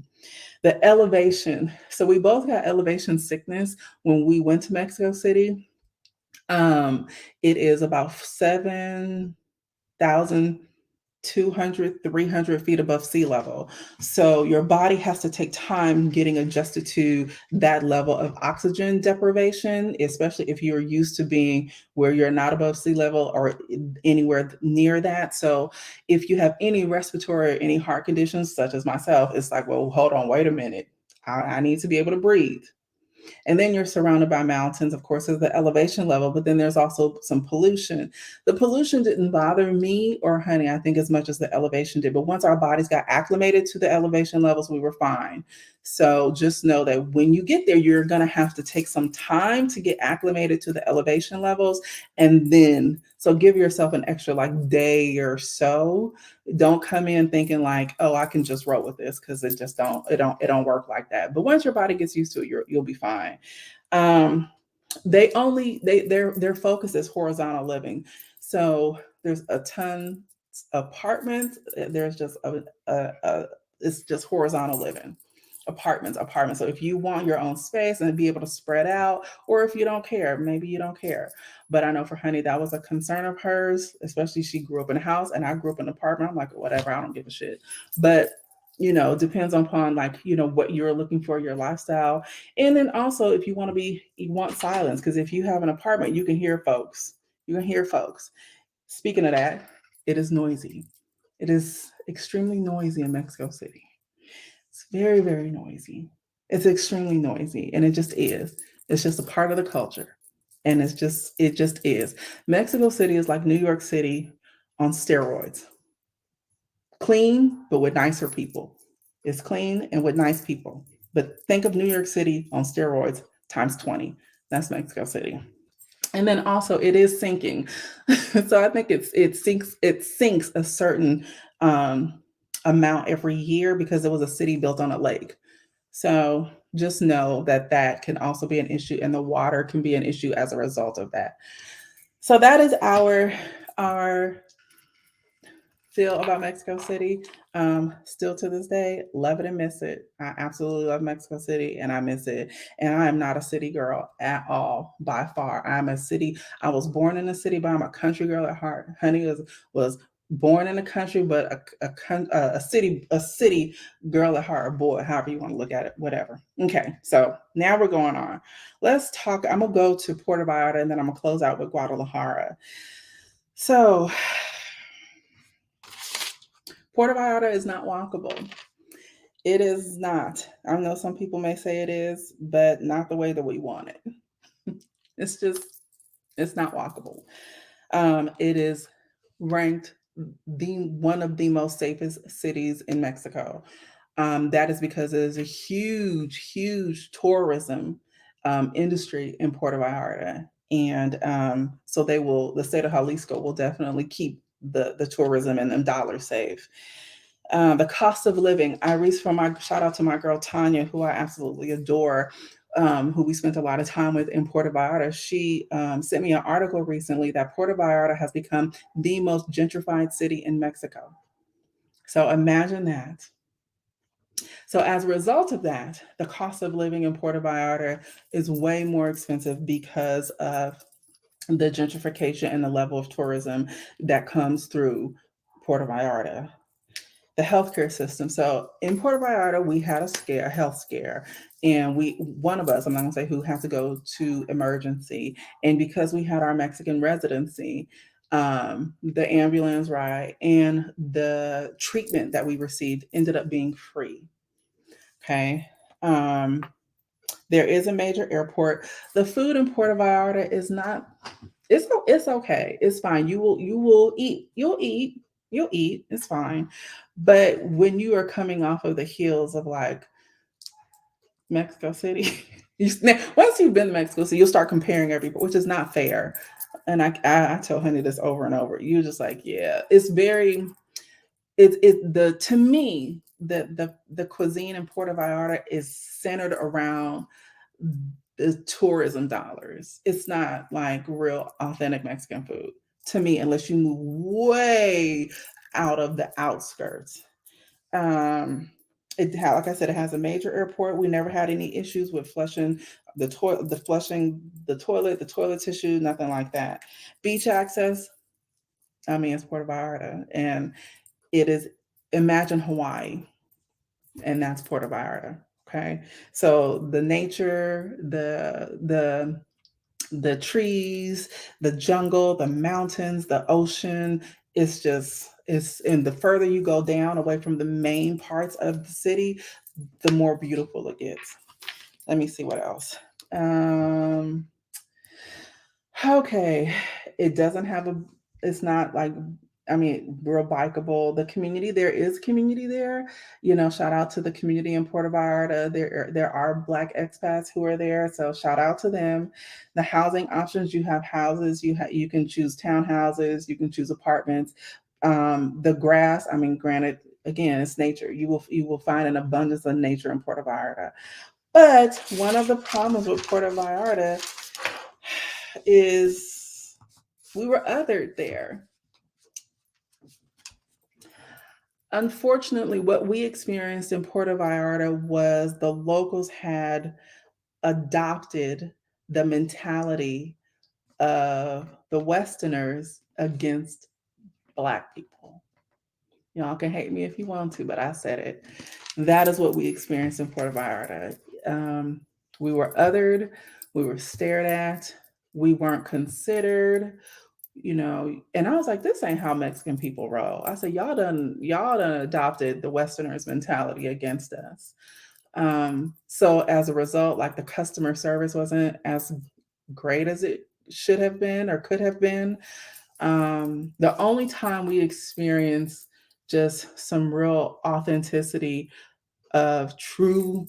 The elevation. So we both got elevation sickness when we went to Mexico City. It is about 7,200, 300 feet above sea level. So your body has to take time getting adjusted to that level of oxygen deprivation, especially if you're used to being where you're not above sea level or anywhere near that. So if you have any respiratory or any heart conditions, such as myself, it's like, well, hold on, wait a minute. I need to be able to breathe. And then you're surrounded by mountains, of course, there's the elevation level, but then there's also some pollution. The pollution didn't bother me or Honey, I think, as much as the elevation did. But once our bodies got acclimated to the elevation levels, we were fine. So just know that when you get there, you're going to have to take some time to get acclimated to the elevation levels. And then, so give yourself an extra like day or so. Don't come in thinking like, oh, I can just roll with this, because it don't work like that. But once your body gets used to it, you'll be fine. Um, their focus is horizontal living. So there's a ton apartments. There's just it's just horizontal living. Apartments. So if you want your own space and be able to spread out, or if you don't care, maybe you don't care. But I know for Honey, that was a concern of hers, especially she grew up in a house and I grew up in an apartment. I'm like, whatever, I don't give a shit. But depends upon like, what you're looking for, your lifestyle. And then also if you want silence, because if you have an apartment, you can hear folks. You can hear folks. Speaking of that, it is noisy. It is extremely noisy in Mexico City. It's very, very noisy. It's extremely noisy, and it just is. It's just a part of the culture, and it just is. Mexico City is like New York City on steroids. Clean, but with nicer people. It's clean and with nice people. But think of New York City on steroids times 20. That's Mexico City. And then also it is sinking. So I think it sinks a certain amount every year because it was a city built on a lake. So just know that that can also be an issue, and the water can be an issue as a result of that. So that is our feel about Mexico City. Still to this day, love it and miss it. I absolutely love Mexico City and I miss it. And I am not a city girl at all, by far. I was born in a city, but I'm a country girl at heart. Honey was born in the country, but a city girl at heart, or boy, however you want to look at it, whatever. Okay, so now we're going on. Let's talk. I'm gonna go to Puerto Vallarta and then I'm gonna close out with Guadalajara. So Puerto Vallarta is not walkable. It is not. I know some people may say it is, but not the way that we want it. It's just, it's not walkable. It is ranked the one of the most safest cities in Mexico. That is because there's a huge, huge tourism industry in Puerto Vallarta, and so the state of Jalisco will definitely keep the tourism and them dollars safe. The cost of living. I reached for my shout out to my girl Tanya, who I absolutely adore, who we spent a lot of time with in Puerto Vallarta. She sent me an article recently that Puerto Vallarta has become the most gentrified city in Mexico. So imagine that. So as a result of that, the cost of living in Puerto Vallarta is way more expensive because of the gentrification and the level of tourism that comes through Puerto Vallarta. The healthcare system. So in Puerto Vallarta, we had a health scare, and one of us, I'm not gonna say who, had to go to emergency. And because we had our Mexican residency, the ambulance ride and the treatment that we received ended up being free. Okay. Um, there is a major airport. The food in Puerto Vallarta is not. It's okay. It's fine. You will eat. You'll eat. It's fine. But when you are coming off of the heels of like Mexico City. Once you've been to Mexico City, you'll start comparing everybody, which is not fair. And I tell Honey this over and over. You're just like, yeah, it's very the to me the cuisine in Puerto Vallarta is centered around the tourism dollars. It's not like real authentic Mexican food to me, unless you move way out of the outskirts. Um, like I said, it has a major airport. We never had any issues with flushing the toilet, the toilet tissue, nothing like that. Beach access, I mean, it's Puerto Vallarta, and it is, imagine Hawaii, and that's Puerto Vallarta. Okay, so the nature, the trees, the jungle, the mountains, the ocean. And the further you go down away from the main parts of the city, the more beautiful it gets. Let me see what else. Um, okay, it doesn't have a. It's not like, I mean, real bikeable. The community, there is community there. Shout out to the community in Puerto Vallarta. There are Black expats who are there, so shout out to them. The housing options, you have houses. You can choose townhouses. You can choose apartments. The grass. I mean, granted, again, it's nature. You will find an abundance of nature in Puerto Vallarta. But one of the problems with Puerto Vallarta is we were othered there. Unfortunately, what we experienced in Puerto Vallarta was the locals had adopted the mentality of the Westerners against Black people. Y'all can hate me if you want to, but I said it. That is what we experienced in Puerto Vallarta. We were othered, we were stared at, we weren't considered, and I was like, this ain't how Mexican people roll. I said, y'all done adopted the Westerners mentality against us. So as a result, like, the customer service wasn't as great as it should have been or could have been. The only time we experienced just some real authenticity of true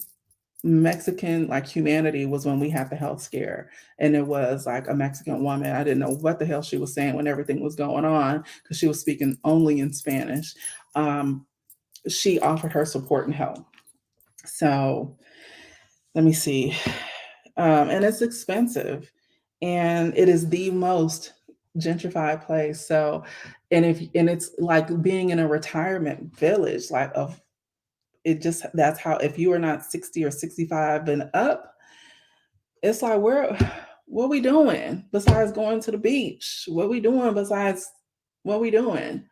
Mexican, like, humanity was when we had the health scare. And it was like a Mexican woman. I didn't know what the hell she was saying when everything was going on, because she was speaking only in Spanish. Um, she offered her support and help. So let me see. And it's expensive, and it is the most gentrified place. So, and it's like being in a retirement village, like, of it just that's how, if you are not 60 or 65 and up, it's like, what we doing besides going to the beach? What we doing besides what we doing?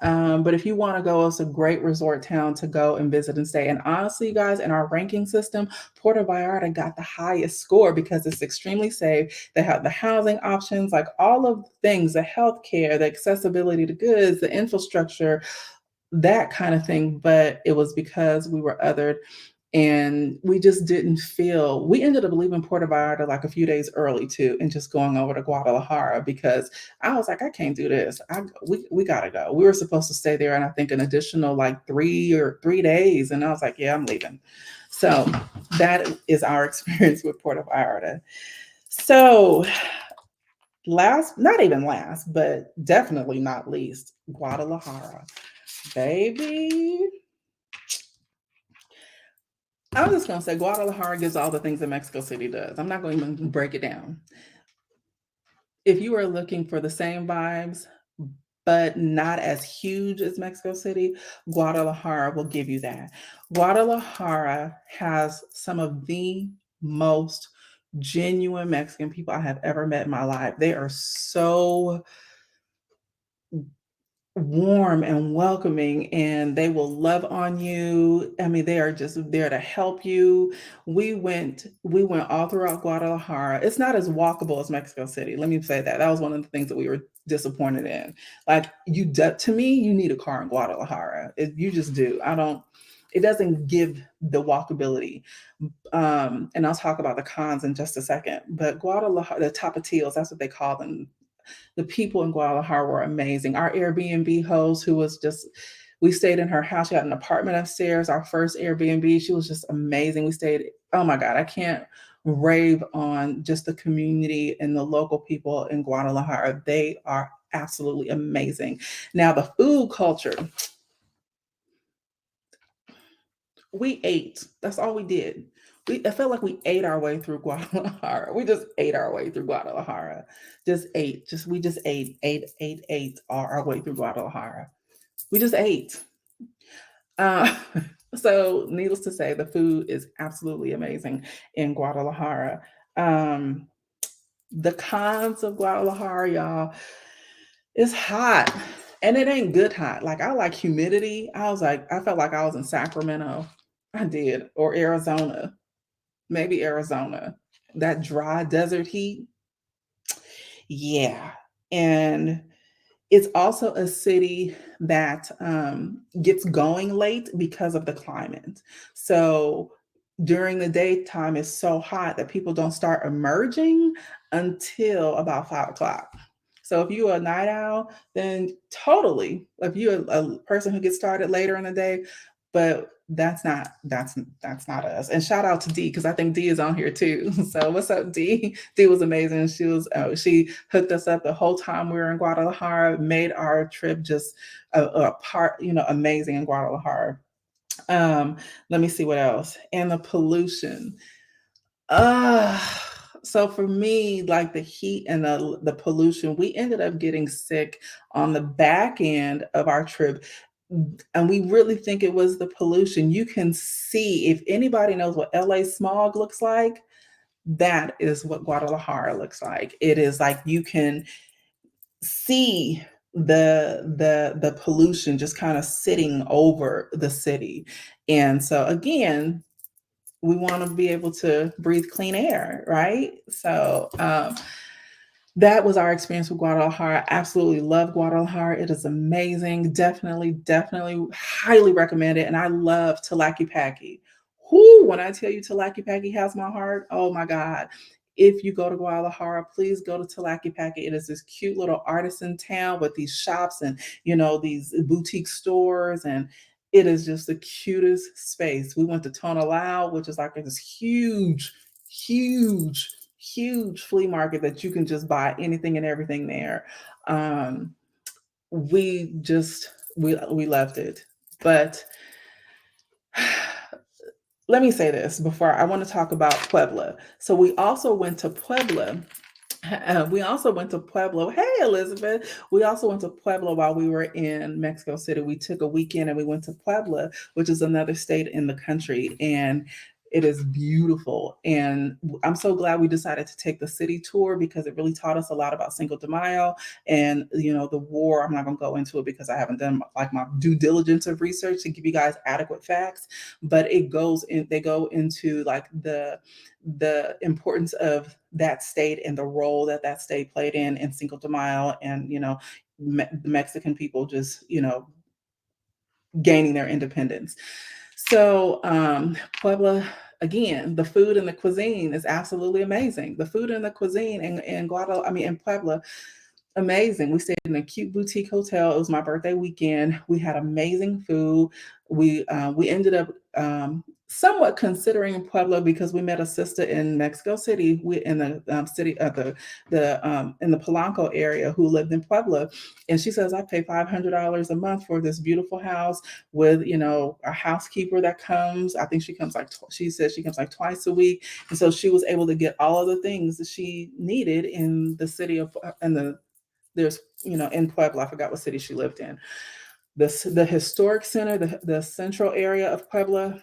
But if you want to go, it's a great resort town to go and visit and stay. And honestly, guys, in our ranking system, Puerto Vallarta got the highest score because it's extremely safe. They have the housing options, like all of the things, the healthcare, the accessibility to goods, the infrastructure, that kind of thing. But it was because we were othered, and we just didn't feel. We ended up leaving Puerto Vallarta like a few days early too, and just going over to Guadalajara, because I was like, I can't do this. We gotta go. We were supposed to stay there, and I think an additional like 3 days, and I was like, yeah, I'm leaving. So that is our experience with Puerto Vallarta. So not even last, but definitely not least, Guadalajara, baby. I'm just gonna say Guadalajara gives all the things that Mexico City does. I'm not going to even break it down. If you are looking for the same vibes, but not as huge as Mexico City, Guadalajara will give you that. Guadalajara has some of the most genuine Mexican people I have ever met in my life. They are so warm and welcoming, and they will love on you. I mean, they are just there to help you. We went all throughout Guadalajara. It's not as walkable as Mexico City. Let me say that. That was one of the things that we were disappointed in. Like, to me, you need a car in Guadalajara. You just do. I don't It doesn't give the walkability. And I'll talk about the cons in just a second. But Guadalajara, the Tapatios, that's what they call them. The people in Guadalajara were amazing. Our Airbnb host, who was just We stayed in her house. She had an apartment upstairs, our first Airbnb. She was just amazing. We stayed, oh my God, I can't rave on just the community and the local people in Guadalajara. They are absolutely amazing. Now, the food culture, we ate. That's all we did. I felt like we ate our way through Guadalajara. We just ate our way through Guadalajara. Just ate. We just ate our way through Guadalajara. We just ate. Uh, so, needless to say, the food is absolutely amazing in Guadalajara. Um, the cons of Guadalajara, y'all, it's hot and it ain't good hot. Like, I like humidity. I felt like I was in Sacramento. I did, or Arizona, maybe Arizona. That dry desert heat. Yeah. And it's also a city that gets going late because of the climate. So during the daytime, it's so hot that people don't start emerging until about 5 o'clock. So if you're a night owl, then totally. If you're a person who gets started later in the day, but that's not us. And shout out to D because I think D is on here too. So what's up, D? D was amazing. She hooked us up the whole time we were in Guadalajara, made our trip just a part, amazing in Guadalajara. Um, Let me see what else. And the pollution. Uh so for me, like the heat and the pollution, we ended up getting sick on the back end of our trip. And we really think it was the pollution. You can see, if anybody knows what LA smog looks like, that is what Guadalajara looks like. It is like you can see the pollution just kind of sitting over the city. And so again, we want to be able to breathe clean air, right? So that was our experience with Guadalajara. Absolutely love Guadalajara. It is amazing. Definitely, definitely highly recommend it. And I love Tlaquepaque. Whoo, when I tell you Tlaquepaque has my heart, oh my God. If you go to Guadalajara, please go to Tlaquepaque. It is this cute little artisan town with these shops and, these boutique stores. And it is just the cutest space. We went to Tonalao, which is like this huge, huge, huge flea market that you can just buy anything and everything there. Um, we loved it. But let me say this before I want to talk about Puebla. So we also went to Puebla. We also went to Pueblo. Hey, Elizabeth. We also went to Pueblo while we were in Mexico City. We took a weekend and we went to Puebla, which is another state in the country. And it is beautiful. And I'm so glad we decided to take the city tour because it really taught us a lot about Cinco de Mayo and, the war. I'm not going to go into it because I haven't done like my due diligence of research to give you guys adequate facts, but they go into like the importance of that state and the role that that state played in Cinco de Mayo and, the Mexican people just, gaining their independence. So, Puebla, again, the food and the cuisine is absolutely amazing. The food and the cuisine in Puebla, amazing. We stayed in a cute boutique hotel. It was my birthday weekend. We had amazing food. We ended up somewhat considering Pueblo because we met a sister in Mexico City. We in the city of the in the Polanco area who lived in Pueblo, and she says I pay $500 a month for this beautiful house with a housekeeper that comes. I think she comes she says she comes like twice a week, and so she was able to get all of the things that she needed in the city of in the there's in Puebla. I forgot what city she lived in. The historic center, the central area of Puebla,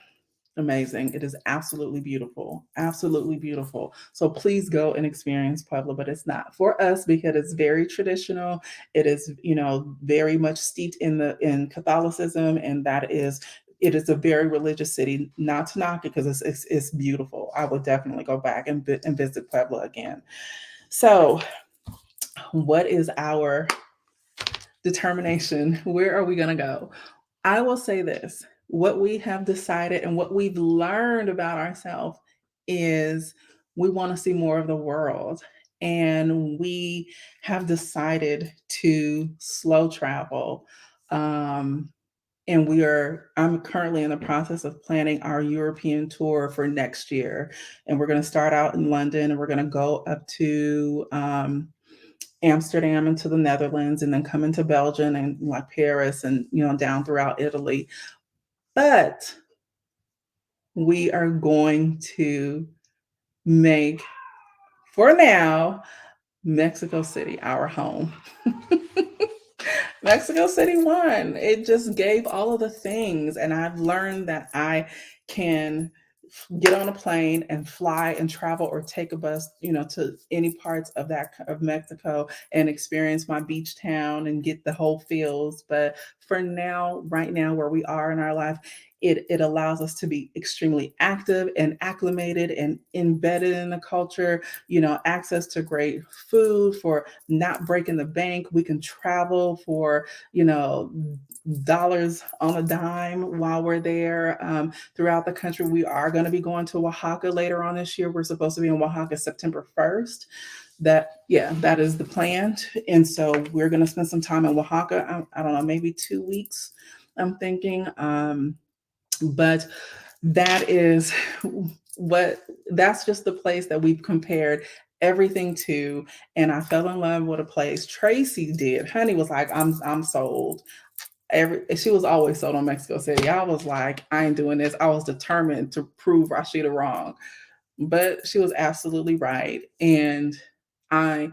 amazing. It is absolutely beautiful. Absolutely beautiful. So please go and experience Puebla, but it's not for us because it's very traditional. It is, very much steeped in Catholicism, and it is a very religious city. Not to knock it because it's beautiful. I would definitely go back and visit Puebla again. So, what is our determination? Where are we going to go? I will say this: what we have decided and what we've learned about ourselves is we want to see more of the world. And we have decided to slow travel. Um, and I'm currently in the process of planning our European tour for next year. And we're going to start out in London, and we're going to go up to Amsterdam into the Netherlands, and then come into Belgium and like Paris, and down throughout Italy. But we are going to make, for now, Mexico City our home. Mexico City won. It just gave all of the things. And I've learned that I can get on a plane and fly and travel or take a bus, to any parts of Mexico and experience my beach town and get the whole feels. But for now, right now, where we are in our life, it allows us to be extremely active and acclimated and embedded in the culture, access to great food for not breaking the bank. We can travel for, dollars on a dime while we're there. Throughout the country. We are going to be going to Oaxaca later on this year. We're supposed to be in Oaxaca September 1st. That is the plan. And so we're going to spend some time in Oaxaca. I don't know, maybe 2 weeks, I'm thinking. But that is that's just the place that we've compared everything to. And I fell in love with a place. Tracy did. Honey was like, I'm sold. She was always sold on Mexico City. I was like, I ain't doing this. I was determined to prove Rashida wrong, but she was absolutely right. And I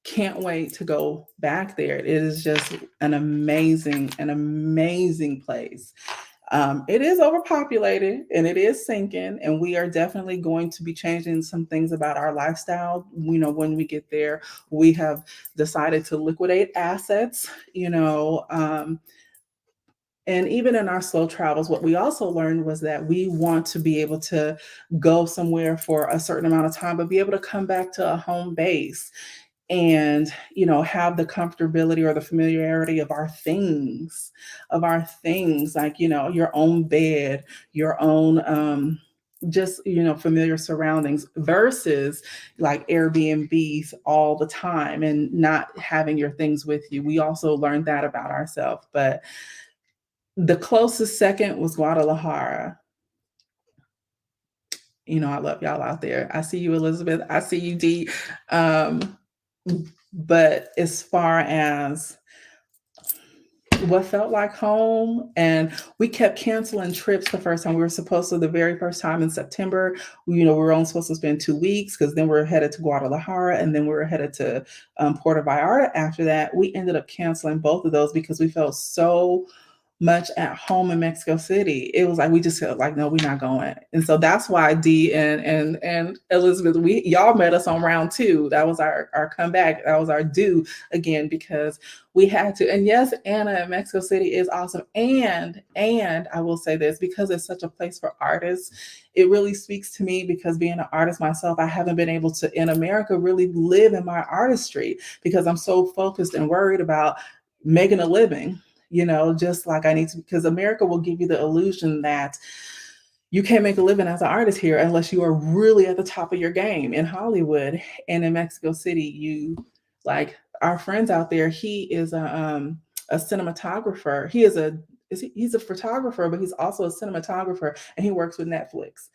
can't wait to go back there. It is just an amazing place. It is overpopulated and it is sinking, and we are definitely going to be changing some things about our lifestyle. When we get there, we have decided to liquidate assets, and even in our slow travels, what we also learned was that we want to be able to go somewhere for a certain amount of time, but be able to come back to a home base and, have the comfortability or the familiarity of our things, like, your own bed, your own, just, familiar surroundings versus like Airbnbs all the time and not having your things with you. We also learned that about ourselves. But the closest second was Guadalajara. I love y'all out there. I see you, Elizabeth. I see you, Dee. Um, but as far as what felt like home, and we kept canceling trips the first time. We were supposed to, the very first time in September, we were only supposed to spend 2 weeks, because then we're headed to Guadalajara, and then we were headed to Puerto Vallarta after that. We ended up canceling both of those because we felt so much at home in Mexico City. It was like we just felt like, no, we're not going. And so that's why Dee and Elizabeth, y'all met us on round two. That was our comeback. That was our due again, because we had to. And yes, Anna in Mexico City is awesome. And I will say this, because it's such a place for artists, it really speaks to me, because being an artist myself, I haven't been able to in America really live in my artistry, because I'm so focused and worried about making a living, just like I need to, because America will give you the illusion that you can't make a living as an artist here unless you are really at the top of your game in Hollywood. And in Mexico City, like our friends out there, he is a cinematographer. He's a photographer, but he's also a cinematographer, and he works with Netflix.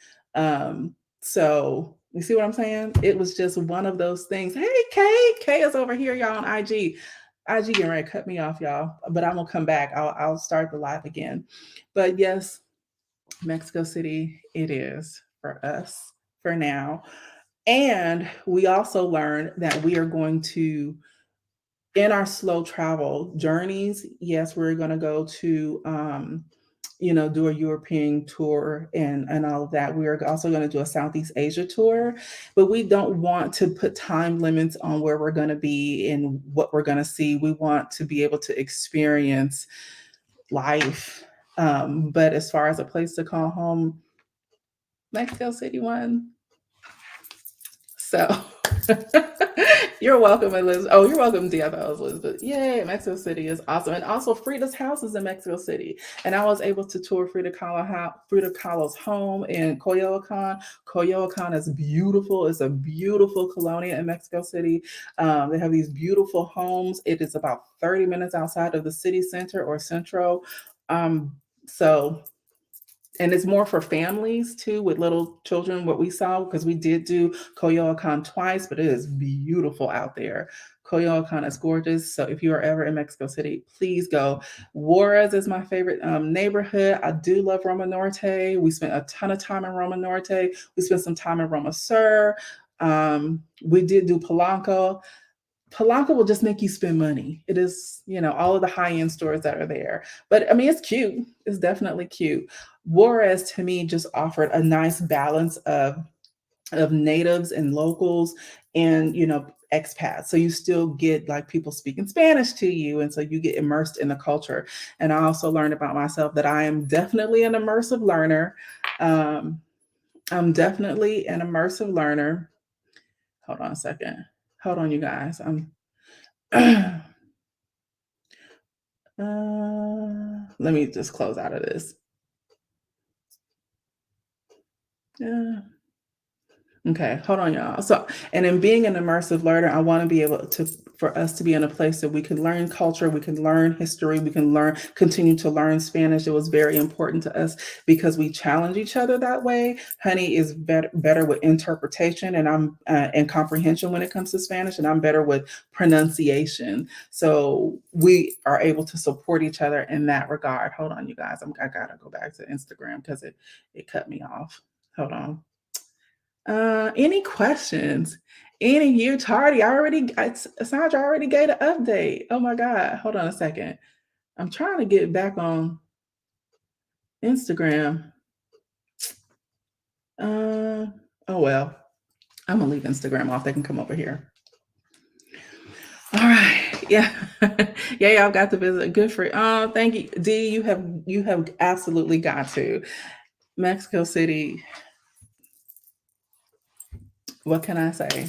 So you see what I'm saying? It was just one of those things. Hey, Kay is over here, y'all, on IG. IG getting ready to cut me off, y'all, but I'm gonna come back. I'll start the live again. But yes, Mexico City, it is for us for now. And we also learned that we are going to, in our slow travel journeys, yes, we're going to go to, do a European tour and all of that. We are also going to do a Southeast Asia tour, but we don't want to put time limits on where we're going to be and what we're going to see. We want to be able to experience life. But as far as a place to call home, Mexico City won. So you're welcome, Elizabeth. Oh, you're welcome, DFLs, Elizabeth. Yay, Mexico City is awesome. And also Frida's house is in Mexico City. And I was able to tour Frida Kahlo's home in Coyoacan. Coyoacan is beautiful. It's a beautiful colonia in Mexico City. They have these beautiful homes. It is about 30 minutes outside of the city center or centro. So and it's more for families too with little children, what we saw, because we did do Coyoacan twice, but it is beautiful out there. Coyoacan is gorgeous. So if you are ever in Mexico City, please go. Juarez is my favorite neighborhood. I do love Roma Norte. We spent a ton of time in Roma Norte. We spent some time in Roma Sur. We did do Polanco. Polanco will just make you spend money. It is, all of the high end stores that are there. But I mean, it's cute. It's definitely cute. Juarez to me just offered a nice balance of natives and locals and expats. So you still get like people speaking Spanish to you, and so you get immersed in the culture. And I also learned about myself that I am definitely an immersive learner. Um, I'm definitely an immersive learner. Hold on a second. Hold on, you guys. I'm let me just close out of this. Yeah. Okay, hold on, y'all. So, and in being an immersive learner, I want to be able to, for us to be in a place that we can learn culture, we can learn history, we can continue to learn Spanish. It was very important to us because we challenge each other that way. Honey is better with interpretation, and I'm and comprehension when it comes to Spanish, and I'm better with pronunciation. So we are able to support each other in that regard. Hold on, you guys. I gotta go back to Instagram because it cut me off. Hold on. Any questions? Any you tardy? Sandra already gave an update. Oh my God. Hold on a second. I'm trying to get back on Instagram. Oh well. I'm gonna leave Instagram off. They can come over here. All right. Yeah. Yeah, I've got to visit. Good for you. Oh, thank you. D, you have absolutely got to. Mexico City. What can I say?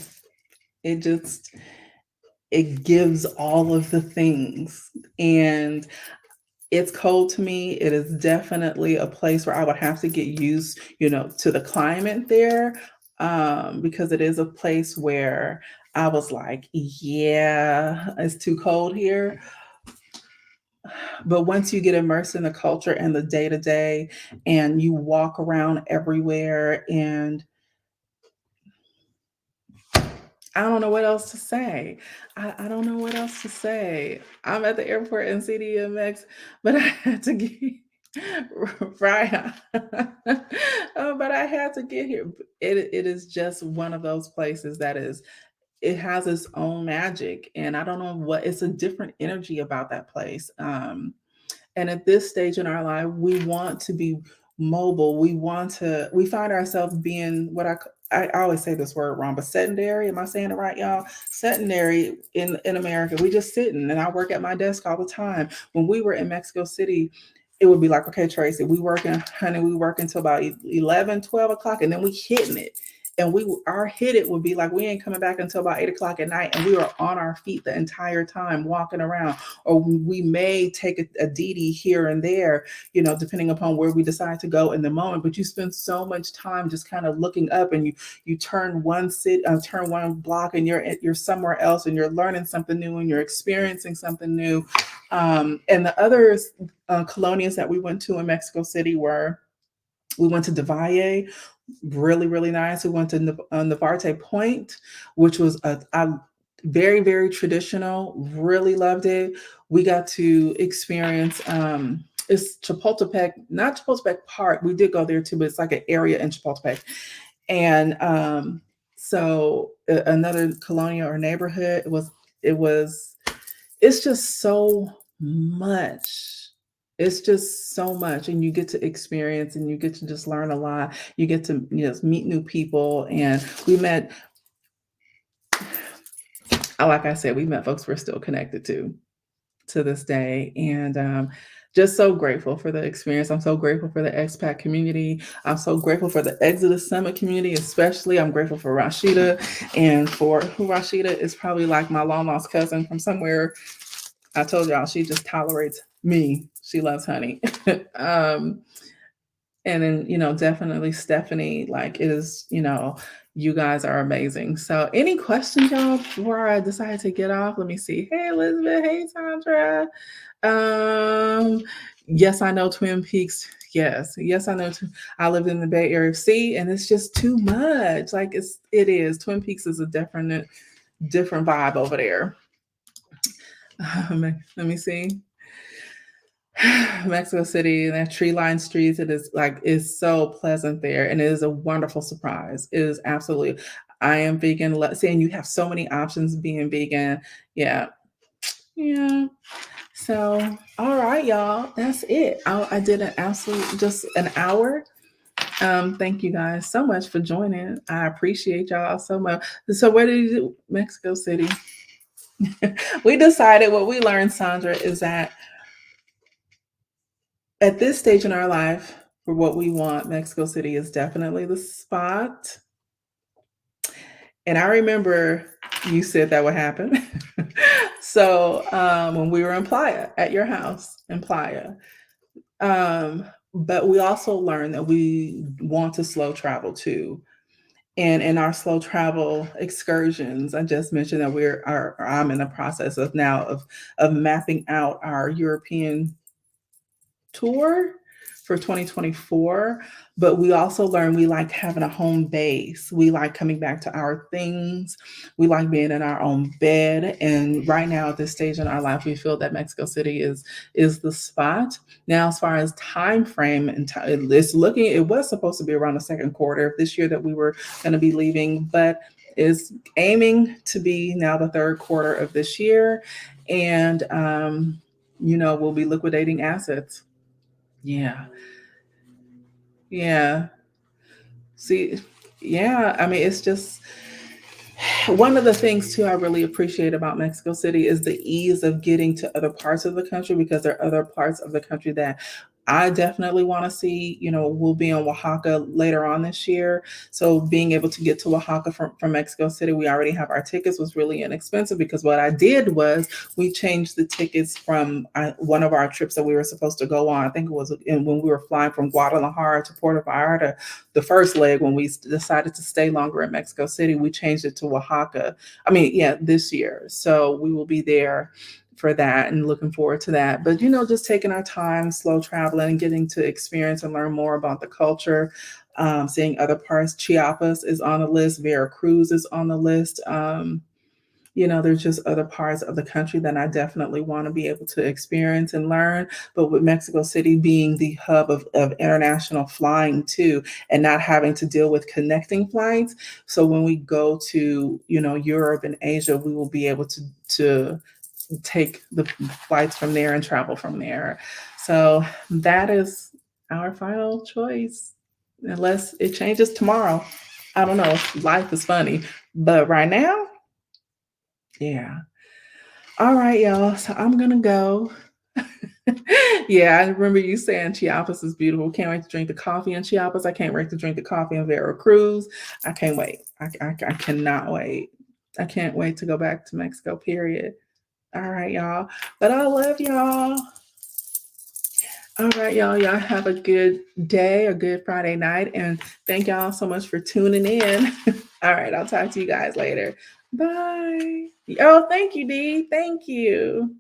It just it gives all of the things. And it's cold to me. It is definitely a place where I would have to get used, to the climate there, because it is a place where I was like, yeah, it's too cold here. But once you get immersed in the culture and the day to day, and you walk around everywhere, and I don't know what else to say. I don't know what else to say. I'm at the airport in CDMX, but I had to get right. Oh, but I had to get here. It is just one of those places that it has its own magic, and I don't know what, it's a different energy about that place. And at this stage in our life, we want to be mobile. We find ourselves being I always say this word wrong, but sedentary. Am I saying it right, y'all? Sedentary in America. We just sitting, and I work at my desk all the time. When we were in Mexico City, it would be like, okay, Tracy, we working, honey, we work until about 11, 12 o'clock, and then we hitting it. And our hit it would be like, we ain't coming back until about 8 o'clock at night. And we were on our feet the entire time, walking around, or we may take a DD here and there, depending upon where we decide to go in the moment. But you spend so much time just kind of looking up, and you turn turn one block, and you're somewhere else, and you're learning something new, and you're experiencing something new. And the other colonias that we went to in Mexico City we went to Del Valle, really, really nice. We went to Navarte Point, which was a very, very traditional. Really loved it. We got to experience it's Chapultepec, not Chapultepec Park. We did go there too, but it's like an area in Chapultepec. And so another colonial or neighborhood. It was it's just so much. It's just so much, and you get to experience, and you get to just learn a lot. You get to meet new people, and like I said, we met folks we're still connected to this day, and just so grateful for the experience. I'm so grateful for the expat community. I'm so grateful for the Exodus Summit community, especially. I'm grateful for Rashida, and for who Rashida is probably like my long lost cousin from somewhere. I told y'all she just tolerates me. She loves honey. And then, definitely Stephanie, like it is, you guys are amazing. So any questions, y'all, before I decide to get off? Let me see. Hey, Elizabeth. Hey, Sandra. Um, Yes, I know Twin Peaks. Yes, yes, I know. I lived in the Bay Area. See, and it's just too much. Like it is. Twin Peaks is a different vibe over there. Let me see. Mexico City, that tree lined streets, it is like it's so pleasant there, and it is a wonderful surprise. It is absolutely. I am vegan. Saying you have so many options being vegan. Yeah, yeah. So, all right, y'all, that's it. I did an absolute just an hour. Thank you guys so much for joining. I appreciate y'all so much. So, where did you do? Mexico City? We decided what we learned, Sandra, is that at this stage in our life, for what we want, Mexico City is definitely the spot. And I remember you said that would happen. So when we were in Playa at your house in Playa, but we also learned that we want to slow travel too. And in our slow travel excursions, I just mentioned that I'm in the process of now of mapping out our European tour for 2024, but we also learned we like having a home base. We like coming back to our things. We like being in our own bed. And right now at this stage in our life, we feel that Mexico City is the spot. Now, as far as time frame and it's looking, it was supposed to be around the second quarter of this year that we were going to be leaving, but is aiming to be now the third quarter of this year. And we'll be liquidating assets. Yeah. Yeah. See, yeah, I mean, it's just one of the things too I really appreciate about Mexico City is the ease of getting to other parts of the country because there are other parts of the country that I definitely want to see. We'll be in Oaxaca later on this year. So being able to get to Oaxaca from Mexico City, we already have our tickets, was really inexpensive because what I did was we changed the tickets from one of our trips that we were supposed to go on. I think it was when we were flying from Guadalajara to Puerto Vallarta, the first leg when we decided to stay longer in Mexico City, we changed it to Oaxaca. I mean, yeah, this year. So we will be there for that and looking forward to that. But just taking our time, slow traveling, getting to experience and learn more about the culture, seeing other parts. Chiapas is on the list. Veracruz is on the list. There's just other parts of the country that I definitely want to be able to experience and learn. But with Mexico City being the hub of international flying too, and not having to deal with connecting flights. So when we go to, Europe and Asia, we will be able to take the flights from there and travel from there. So that is our final choice, unless it changes tomorrow. I don't know. Life is funny. But right now, yeah. All right, y'all. So I'm gonna go. Yeah, I remember you saying Chiapas is beautiful. Can't wait to drink the coffee in Chiapas. I can't wait to drink the coffee in Veracruz. I can't wait. I cannot wait. I can't wait to go back to Mexico, period. All right, y'all. But I love y'all. All right, y'all. Y'all have a good day, a good Friday night. And thank y'all so much for tuning in. All right, I'll talk to you guys later. Bye. Oh, thank you, Dee. Thank you.